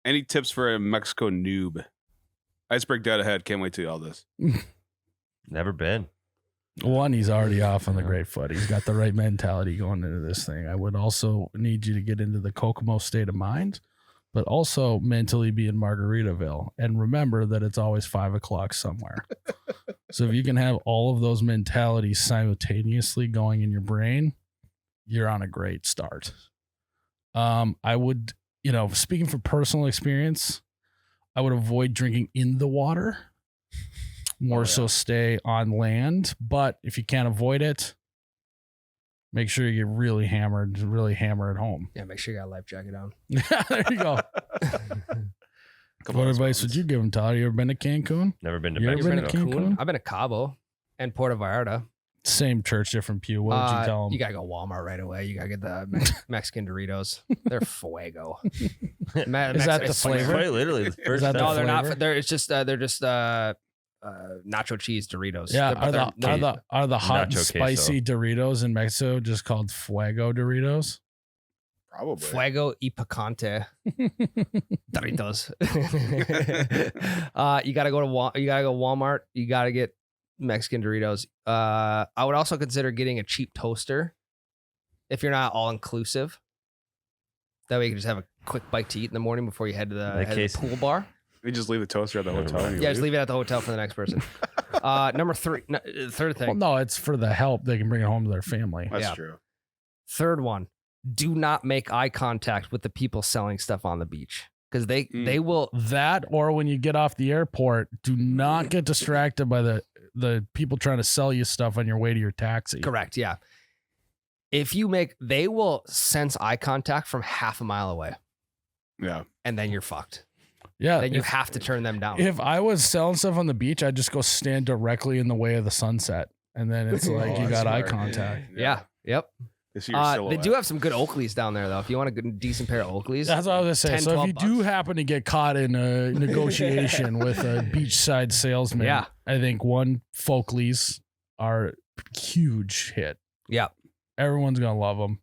Any tips for a Mexico noob? Iceberg dead ahead. Can't wait to see all this. Never been. One, he's already off on the great foot. He's got the right mentality going into this thing. I would also need you to get into the Kokomo state of mind, but also mentally be in Margaritaville. And remember that it's always 5 o'clock somewhere. So if you can have all of those mentalities simultaneously going in your brain, you're on a great start. I would, speaking from personal experience, I would avoid drinking in the water. More so stay on land. But if you can't avoid it, make sure you get really hammered, really hammer at home. Yeah, make sure you got a life jacket on. There you go. What advice would you give him, Todd? You ever been to Cancun? Never been to You ever Mexico. been to Cancun? I've been to Cabo and Puerto Vallarta. Same church, different pew. What would you tell him? You gotta go Walmart right away. You gotta get the Mexican Doritos. They're fuego. Is that the flavor? Quite literally. The first that the time. No, they're flavor? not. They're just nacho cheese Doritos. Yeah, They're- are the hot and Nacho spicy Doritos in Mexico just called Fuego Doritos? Probably. Fuego y picante Doritos. You gotta go Walmart. You gotta get Mexican Doritos. I would also consider getting a cheap toaster if you're not all inclusive. That way you can just have a quick bite to eat in the morning before you head to the pool bar. You just leave the toaster at the hotel. and you Yeah, just leave it at the hotel for the next person. Number three, third thing. Well, no, it's for the help. They can bring it home to their family. That's Yeah. true. Third one, do not make eye contact with the people selling stuff on the beach because they will. That, or when you get off the airport, do not get distracted by the people trying to sell you stuff on your way to your taxi. Correct. Yeah. They will sense eye contact from half a mile away, Yeah. and then you're fucked. Yeah. Then you have to turn them down. If I was selling stuff on the beach, I'd just go stand directly in the way of the sunset. And then it's like you that's got eye smart. contact. Yeah. Yep. They see your They silhouette. do have some good Oakleys down there, though. If you want a good, decent pair of Oakleys, That's what I was going to say. 10, So if you 12 do bucks. happen to get caught in a negotiation with a beachside salesman, Yeah. I think Folkleys are a huge hit. yeah, Everyone's going to love them.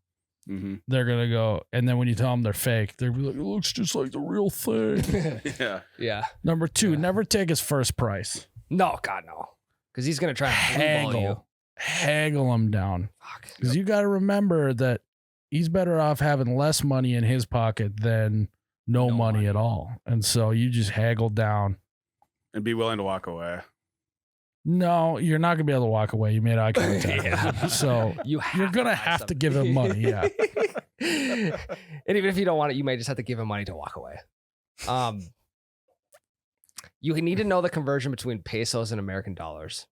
Mhm. They're going to go. And then when you tell them they're fake, they'll be like, it looks just like the real thing. Yeah. yeah. Number 2, never take his first price. No, God, no, because he's gonna try and blue ball you. Haggle him down. Fuck. Because you got to remember that he's better off having less money in his pocket than no money at all. And so you just haggle down. And be willing to walk away. No, you're not going to be able to walk away. You made eye contact. So You're going to have to give him money. Yeah. And even if you don't want it, you may just have to give him money to walk away. You need to know the conversion between pesos and American dollars.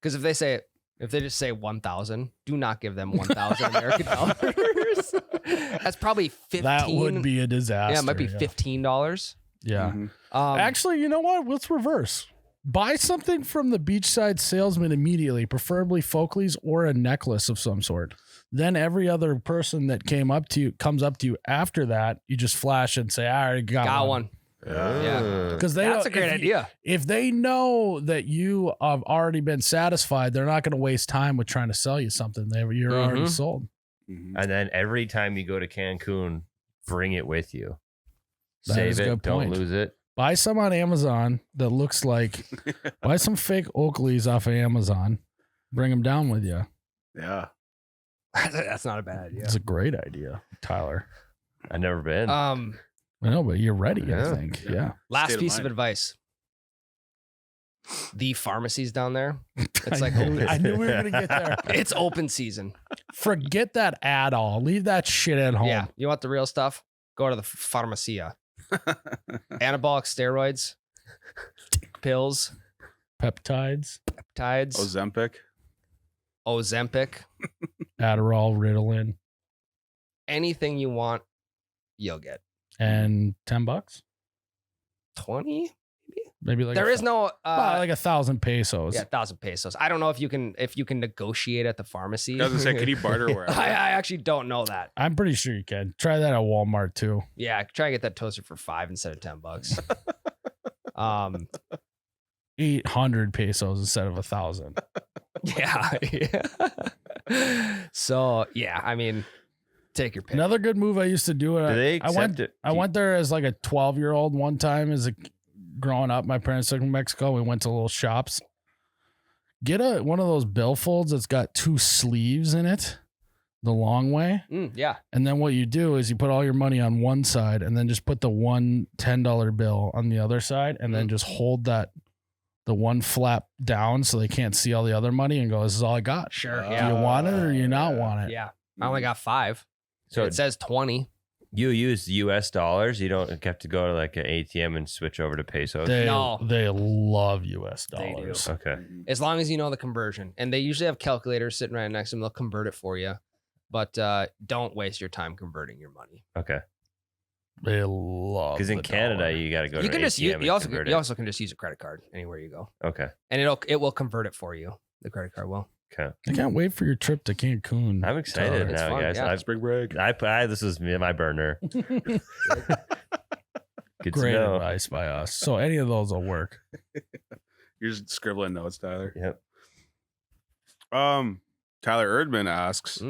Because if they just say 1,000, do not give them 1,000 American dollars. That's probably 15. That would be a disaster. Yeah, it might be $15. Yeah. Mhm. Actually, you know what? Let's reverse. Buy something from the beachside salesman immediately, preferably Folkleys or a necklace of some sort. Then every other person that comes up to you after that, you just flash and say, I already got one. Yeah. Because That's a great idea. If they know that you have already been satisfied, they're not going to waste time with trying to sell you something. You're already sold. Mhm. And then every time you go to Cancun, bring it with you. That is Save a it. good Don't point. lose it. Buy some on Amazon that looks like, buy some fake Oakleys off of Amazon. Bring them down with you. Yeah. That's not a bad idea. It's a great idea, Tyler. I've never been. I know, but you're ready, I Yeah. think. Yeah. Yeah. Last State of piece of mind. advice. The pharmacies down there. It's like I knew we were going to get there. it's open season. Forget that at all. Leave that shit at home. Yeah. You want the real stuff? Go to the pharmacia. Anabolic steroids, pills, Peptides, peptides, Ozempic. Ozempic, Adderall, Ritalin, anything you want, you'll get. and $10. 20? Maybe like There is no like 1,000 pesos. 1,000 pesos. I don't know if you can negotiate at the pharmacy. I was gonna say, can you barter wherever? I actually don't know that. I'm pretty sure you can. Try that at Walmart too. Yeah, try and get that toaster for $5 instead of $10. 800 pesos instead of 1,000. Yeah. So yeah, I mean, take your pick. Another good move I used to do. Do they I went. accept it? I went there as like a 12-year-old one time. Growing up, my parents took me to Mexico. We went to little shops. Get one of those billfolds that's got 2 sleeves in it, the long way. Yeah. And then what you do is you put all your money on one side, and then just put the one $10 bill on the other side, and then just hold the one flap down so they can't see all the other money, and go, "This is all I got." Sure. Do you want it or you not want it? Yeah. I only got 5. So it says 20. You use US dollars. You don't have to go to like an ATM and switch over to pesos. They No. love US They do. dollars. Okay. As long as you know the conversion. And they usually have calculators sitting right next to them. They'll convert it for you. But don't waste your time converting your money. Okay. They love Because in the Canada, dollar. you got to go You to can an just ATM you and convert it. also can just use a credit card anywhere you go. Okay. And it will convert it for you. The credit card will. Okay. I can't wait for your trip to Cancun. I'm excited It's now, fun, guys. yeah. Spring break. This is my burner. Good Great to know. advice by us. So any of those will work. You're just scribbling notes, Tyler. Yep. Tyler Erdman asks,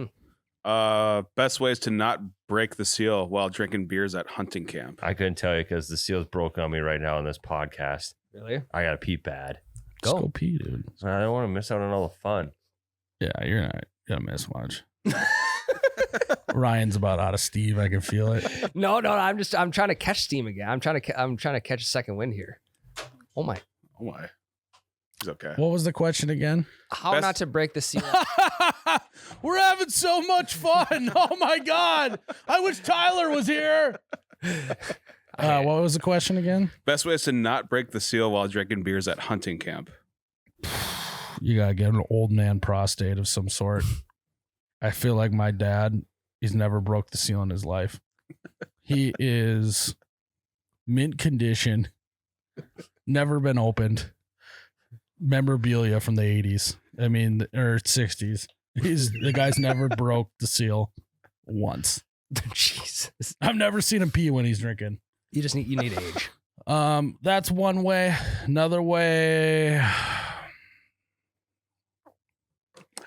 best ways to not break the seal while drinking beers at hunting camp. I couldn't tell you because the seal's broke on me right now on this podcast. Really? I got to pee bad. Just go pee, dude. So I don't want to miss out on all the fun. Yeah, you're not gonna miss much. Ryan's about out of Steve. I can feel it. No. I'm trying to catch steam again. I'm trying to catch a second wind here. Oh my. Oh my. He's okay. What was the question again? How Best- not to break the seal? We're having so much fun. Oh my God. I wish Tyler was here. What was the question again? Best ways to not break the seal while drinking beers at hunting camp. You gotta get an old man prostate of some sort. I feel like my dad, he's never broke the seal in his life. He is mint condition, never been opened. Memorabilia from the 80s. I mean, or 60s. The guy's never broke the seal once. Jesus. I've never seen him pee when he's drinking. You need age. That's one way. Another way.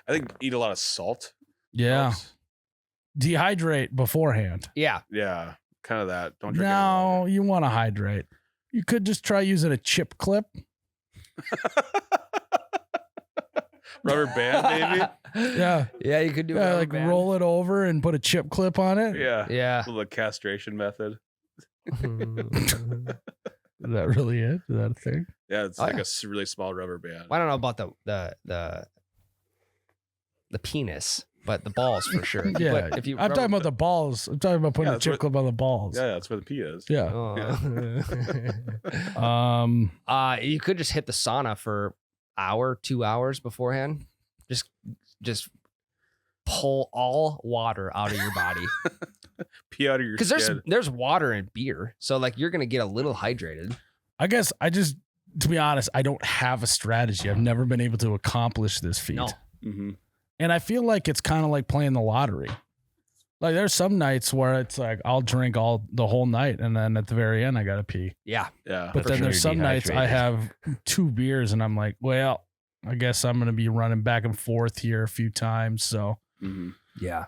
I think eat a lot of salt. Yeah. Helps. Dehydrate beforehand. Yeah. Yeah. Kind of that. Don't drink No, you want to hydrate. You could just try using a chip clip. Rubber band, maybe. Yeah. Yeah, you could do Yeah, it. like roll it over and put a chip clip on it. Yeah. Yeah. A little castration method. Is that really it? Is that a thing? Yeah, it's Oh, like yeah. a really small rubber band. I don't know about the penis, but the balls for sure. Yeah. But if you I'm talking about the balls. I'm talking about putting Yeah, a that's chip what- clip on the balls. Yeah, that's where the pee is. Yeah. You could just hit the sauna for 2 hours beforehand. Just pull all water out of your body Pee out of your because skin. there's water in beer, so like you're gonna get a little hydrated. I guess to be honest, I don't have a strategy. I've never been able to accomplish this feat. No. Mm-hmm. And I feel like it's kind of like playing the lottery. Like there's some nights where it's like I'll drink the whole night, and then at the very end I gotta pee. Yeah, Yeah. But For then sure there's you're some nights I dehydrated. have 2 beers, and I'm like, well, I guess I'm gonna be running back and forth here a few times. So Mm-hmm. yeah.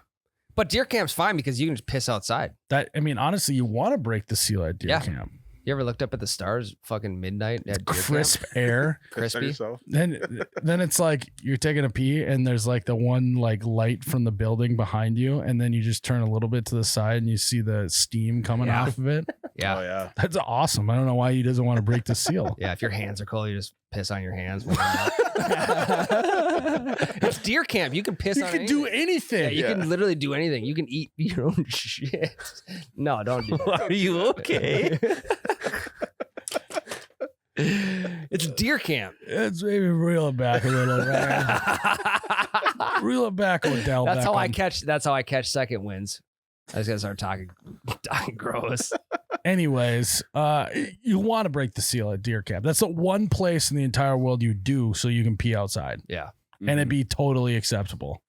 But deer camp's fine because you can just piss outside. honestly, you want to break the seal at deer Yeah. camp. You ever looked up at the stars, fucking midnight at deer Crisp camp? air. Crispy. Then it's like you're taking a pee, and there's like the one like light from the building behind you, and then you just turn a little bit to the side, and you see the steam coming Yeah. off of it. Yeah. Oh yeah. That's awesome. I don't know why he doesn't want to break the seal. Yeah, if your hands are cold, you just piss on your hands. when you're out. It's deer camp. You can piss You on can do anything. anything. Yeah, you Yeah. can literally do anything. You can eat your own shit. No, don't do that. Are you okay? It's deer camp. It's maybe reel it back a little, right? Reel it back, Odell. That's how I Beckham. catch. That's how I catch second wins. I was gonna start talking gross. Anyways, you want to break the seal at deer camp. That's the one place in the entire world you do so you can pee outside, Yeah. and it'd be totally acceptable.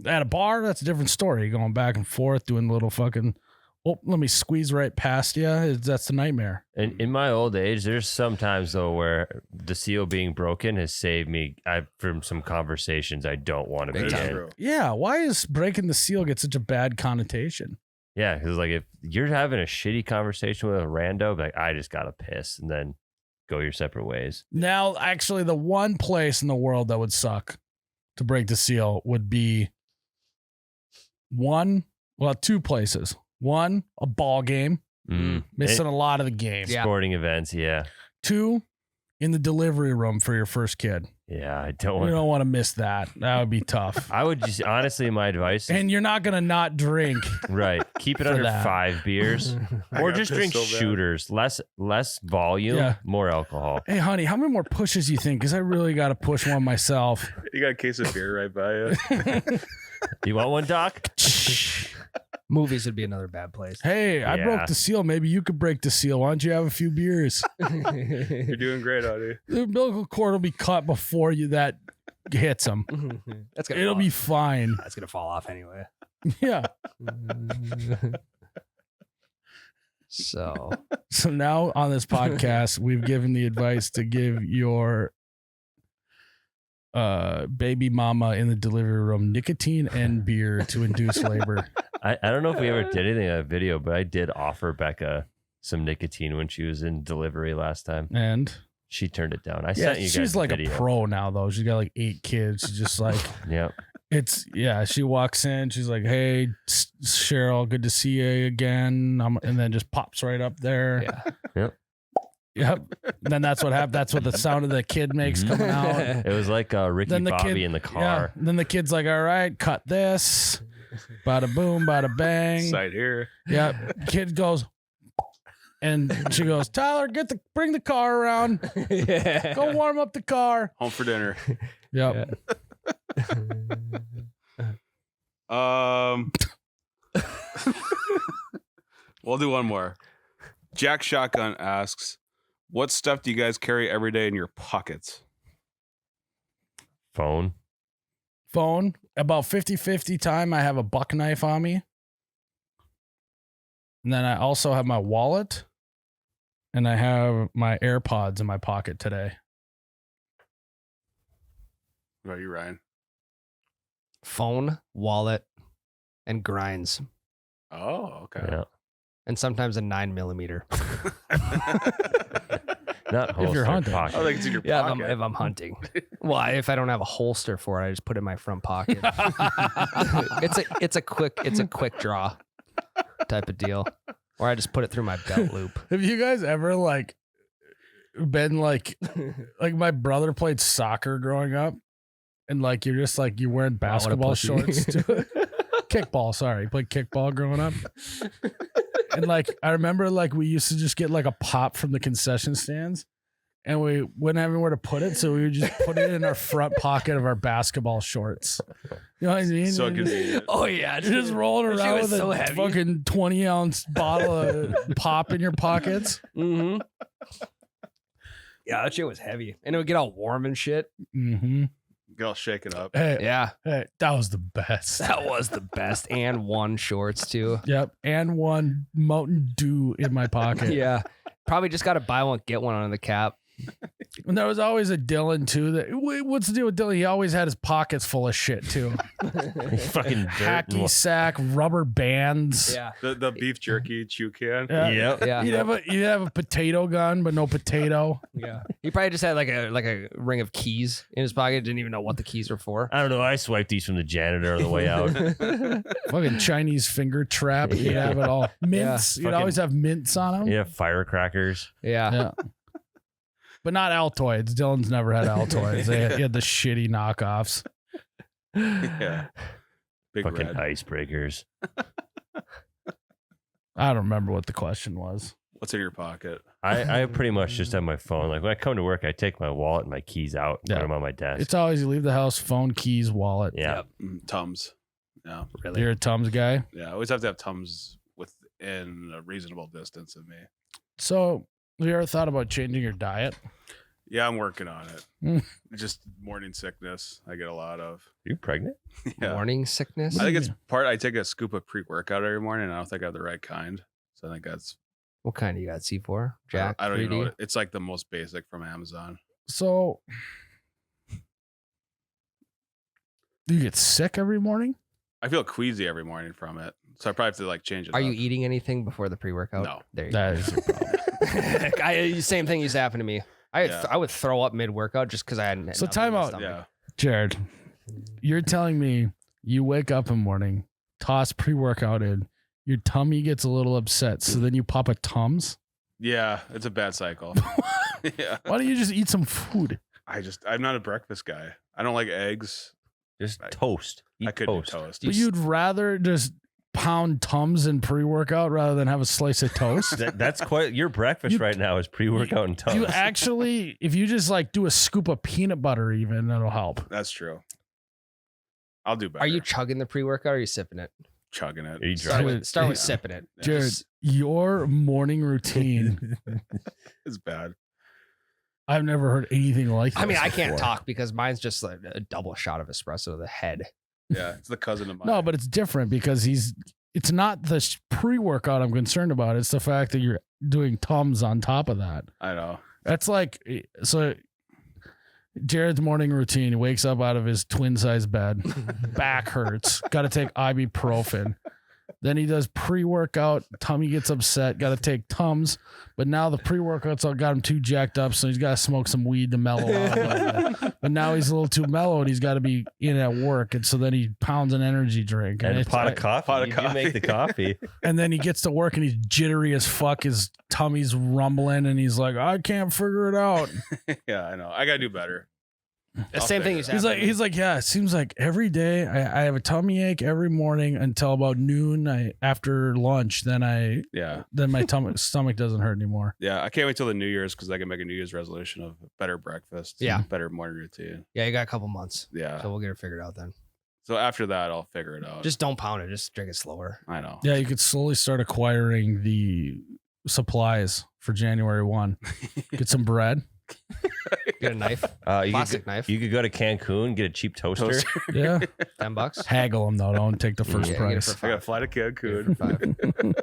At a bar, that's a different story. Going back and forth, doing little fucking oh, let me squeeze right past you. That's the nightmare. And in my old age, there's some times though where the seal being broken has saved me from some conversations I don't want to be Big time. in. True. Yeah, why is breaking the seal get such a bad connotation? Yeah, because like if you're having a shitty conversation with a rando, like I just gotta piss and then go your separate ways. Now, actually, the one place in the world that would suck to break the seal would be two places. One, a ball game, missing a lot of the game. Yeah. Sporting events, yeah. Two, in the delivery room for your first kid. Yeah, I You don't want. don't want to miss that. That would be tough. I would just honestly, my advice, And you're not gonna not drink. right? Keep it For under that. 5 beers, I or got just this drink so bad. shooters. Less volume, Yeah. more alcohol. Hey, honey, how many more pushes you think? Because I really got to push one myself. You got a case of beer right by you. You want one, Doc? Movies would be another bad place. Hey, I Yeah. broke the seal. Maybe you could break the seal. Why don't you have a few beers? You're doing great, honey. The umbilical cord will be cut before that hits them. That's gonna It'll fall. be fine. That's gonna fall off anyway. Yeah. So So now on this podcast, we've given the advice to give your baby mama in the delivery room nicotine and beer to induce labor. I don't know if we ever did anything in that video, but I did offer Becca some nicotine when she was in delivery last time. And She turned it down. I yeah, sent you guys she's like video. a pro now though. She's got like 8 kids. She's just like Yep. she walks in, she's like, "Hey, Cheryl, good to see you again." And then just pops right up there. yeah. Yep. Then that's what happened. That's what the sound of the kid makes coming out. It was like Ricky Then the Bobby kid- in the Yeah. car. Then the kid's like, "All right, cut this." Bada boom, bada bang. Side here. Yeah. Kid goes, and she goes, "Tyler, bring the car around. Go warm up the car." Home for dinner. Yep. We'll do one more. Jack Shotgun asks, what stuff do you guys carry every day in your pockets? Phone. Phone. About 50-50 time, I have a buck knife on me. And then I also have my wallet. And I have my AirPods in my pocket today. What about you, Ryan? Phone, wallet, and grinds, Oh, okay. Yeah. and sometimes a 9mm. Not holster, you're hunting. pocket. I think it's in your Yeah, pocket. if I'm hunting. Well, if I don't have a holster for it, I just put it in my front pocket. it's a quick draw type of deal, or I just put it through my belt loop. Have you guys ever been like my brother played soccer growing up, and you're just you're wearing Wow, what a basketball pussy. shorts to kickball. Sorry, played kickball growing up, and I remember we used to just get a pop from the concession stands, and we wouldn't have anywhere to put it, so we would just put it in our front pocket of our basketball shorts. You know what I mean? So And convenient. Oh yeah, you're just rolling That shit around was with so a heavy. fucking 20-ounce bottle of pop in your pockets. Mm-hmm. Yeah, that shit was heavy, and it would get all warm and shit. Mm-hmm. Get all shaken up. Hey, Yeah, hey, that was the best. that was the best, and one shorts too. Yep, and one Mountain Dew in my pocket. Yeah, probably just got to buy one get one on the cap. And there was always a Dylan too. What's the deal with Dylan? He always had his pockets full of shit too. Fucking dirt. Hacky sack, rubber bands. Yeah, The beef jerky chew can. Yeah. Yep. yeah, You'd have a potato gun, but no potato. yeah. He probably just had like a ring of keys in his pocket. Didn't even know what the keys were for. I don't know. I swiped these from the janitor on the way out. Fucking Chinese finger trap. You'd have it all. Mints. You'd Fucking- always have mints on them. Yeah, firecrackers. Yeah. Yeah. But not Altoids. Dylan's never had Altoids. He had the shitty knockoffs. Yeah. Big Fucking red. icebreakers. I don't remember what the question was. What's in your pocket? I pretty much just have my phone. Like when I come to work, I take my wallet and my keys out, Yeah. put them on my desk. It's always you leave the house, phone, keys, wallet. Yeah. Tums. Yeah. Really. You're a Tums guy. Yeah. I always have to have Tums within a reasonable distance of me. So have you ever thought about changing your diet? Yeah, I'm working on Mm. it. Just morning sickness. I get a lot of. You pregnant? Yeah. Morning sickness. I think it's part. I take a scoop of pre-workout every morning, and I don't think I have the right kind. So I think that's. What kind you got? C4? Jack? I don't even know. 3D? What it's like the most basic from Amazon. So do you get sick every morning? I feel queasy every morning from it, so I probably have to like change it. Are up. you eating anything before the pre-workout? No. There you That is your problem. go. Same thing used to happen to me. Yeah. I would throw up mid-workout just because I hadn't. So nothing in time my out. stomach. Yeah. Jared, you're telling me you wake up in the morning, toss pre-workout in, your tummy gets a little upset, so then you pop a Tums? Yeah, it's a bad cycle. Yeah. Why don't you just eat some food? I'm not a breakfast guy. I don't like eggs. Just I- toast. Eat I could toast. do toast. But you'd rather just pound Tums in pre-workout rather than have a slice of toast? That's quite your breakfast You- right now is pre-workout and toast. You actually, if you just like do a scoop of peanut butter, even that'll help. That's true. I'll do better. Are you chugging the pre-workout or are you sipping it? chugging it? Are you Start drunk? with, start with Yeah. sipping it. Jared, Just- your morning routine, It's bad. I've never heard anything like this I mean, I can't before. talk because mine's just like a double shot of espresso to the head. Yeah, it's the cousin of mine. No, but it's different because it's not the pre-workout I'm concerned about. It's the fact that you're doing Tums on top of that. I know. That's like, so Jared's morning routine, he wakes up out of his twin size bed, back hurts, got to take ibuprofen. Then he does pre-workout, tummy gets upset, got to take Tums. But now the pre-workouts all got him too jacked up, so he's got to smoke some weed to mellow out a little bit. But now he's a little too mellow and he's got to be in at work. And so then he pounds an energy drink. And a it's pot like- of coffee. pot of You make the coffee. And then he gets to work and he's jittery as fuck. His tummy's rumbling and he's like, I can't figure it out. Yeah, I know. I gotta do better. The I'll same thing figure used it to He's happen like, to me. yeah, it seems like every day I have a tummy ache every morning until about noon. After lunch, then my stomach doesn't hurt anymore. Yeah, I can't wait till the New Year's because I can make a New Year's resolution of better breakfast. Yeah. Better morning routine. Yeah, you got a couple months. Yeah. So we'll get it figured out then. So after that, I'll figure it out. Just don't pound it. Just drink it slower. I know. Yeah, you could slowly start acquiring the supplies for January 1. Get some bread. Get a knife. Plastic knife. You could go to Cancun, get a cheap toaster. Yeah. $10. Haggle them though. Don't take the first Yeah, get it price. for I gotta fly to Cancun. $5.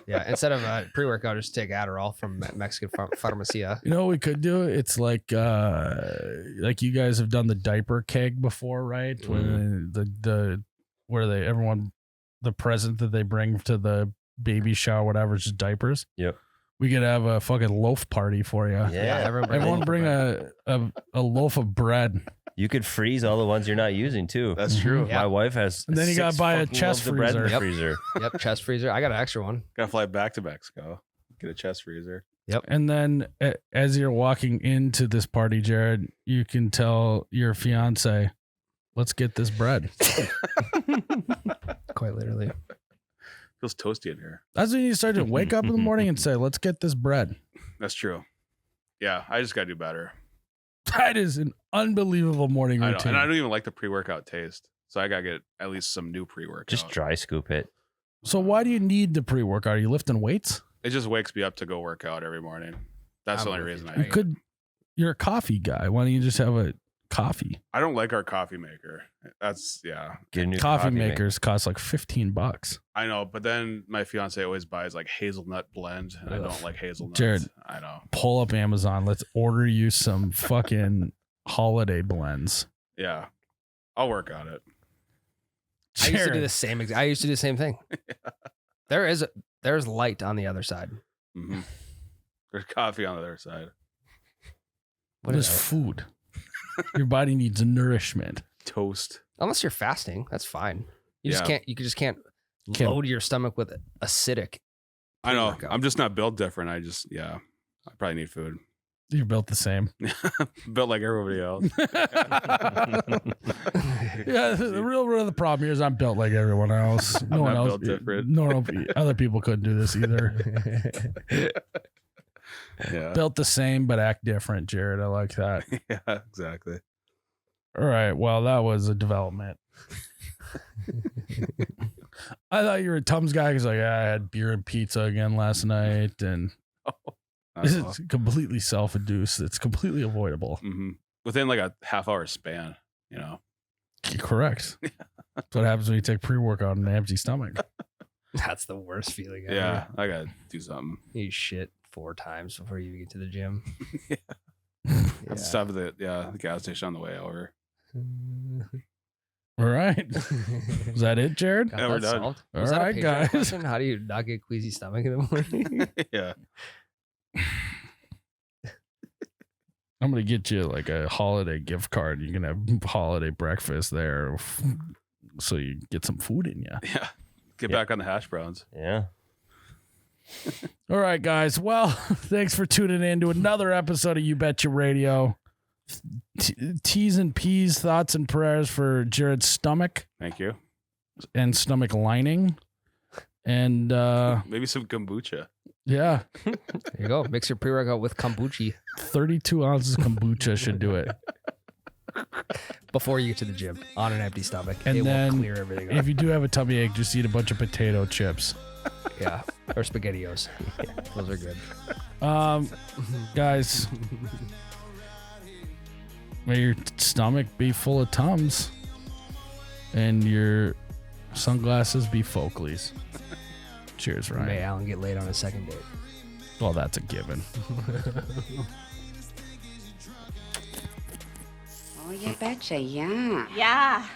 Yeah, instead of pre-workout, just take Adderall from Mexican Farmacia. You know what we could do? It's like you guys have done the diaper keg before, right? When the present that they bring to the baby shower, whatever, is just diapers. Yep. We could have a fucking loaf party for you. Yeah. Everyone bring a loaf of bread. You could freeze all the ones you're not using too. That's true. Yeah. My wife has. And then you gotta 6 buy a fucking chest loaves of bread in the freezer. freezer. Yep, chest freezer. I got an extra one. Gotta fly back to Mexico. Get a chest freezer. And then as you're walking into this party, Jared, you can tell your fiance, let's get this bread. Quite literally. Feels toasty in here. That's when you start to wake up in the morning and say, let's get this bread. That's true. Yeah, I just gotta do better. That is an unbelievable morning I know. routine. And I don't even like the pre-workout taste. So I gotta get at least some new pre-workout. Just dry scoop it. So why do you need the pre-workout? Are you lifting weights? It just wakes me up to go work out every morning. That's the I'm only with reason you. I You do it. could. You're a coffee guy. Why don't you just have a coffee? I don't like our coffee maker. That's Get a new Coffee maker. makers cost like $15. I know, but then my fiance always buys like hazelnut blend, and I Ugh. don't like hazelnuts. Jared. I know. Pull up Amazon. Let's order you some fucking blends. Yeah, I'll work on it. I used to do Jared, the same. I used to do the same thing. There's light on the other side. Mm-hmm. There's coffee on the other side. What is food? Your body needs nourishment. Toast. Unless you're fasting, that's fine. You just Yeah. can't. You just can't Can't- load your stomach with acidic. I know. Pre-workout. I'm just not built different. I probably need food. You're built the same. Built like everybody else. Yeah, the real problem here is I'm built like everyone else. No I'm one not else. built different. No, other people couldn't do this either. Yeah. Built the same but act different, Jared. I like that. Yeah, exactly. All right. Well, that was a development. I thought you were a Tums guy because I had beer and pizza again last night, and This is completely self-induced. It's completely avoidable. Within like a half-hour span, Correct. That's what happens when you take pre-workout on an empty stomach. That's the worst feeling ever. Yeah, I gotta do something. You shit 4 times before you get to the gym. Stop at the gas station on the way over. All right. Is that it, Jerrod? Yeah, we're done. All Was that a right, Patreon guys. question? How do you not get queasy stomach in the morning? Yeah. I'm going to get you like a holiday gift card. You can have holiday breakfast there so you get some food in you. Yeah. Get back on the hash browns. Yeah. All right, guys. Well, thanks for tuning in to another episode of You Betcha Radio. T's and P's, thoughts and prayers for Jerrod's stomach Thank you. and stomach lining. And Maybe some kombucha. yeah, There you go. Mix your pre-workout with kombucha 32 ounces of kombucha should do it. before you get to the gym on an empty stomach. And it then will clear everything up. if you do have a tummy ache, just eat a bunch of potato chips. Yeah. Or SpaghettiOs. Those are good. Guys, may your stomach be full of Tums and your sunglasses be Folkleys. Cheers, Ryan. May Alan get laid on a second date. Well, that's a given. Oh, you betcha, yeah. Yeah.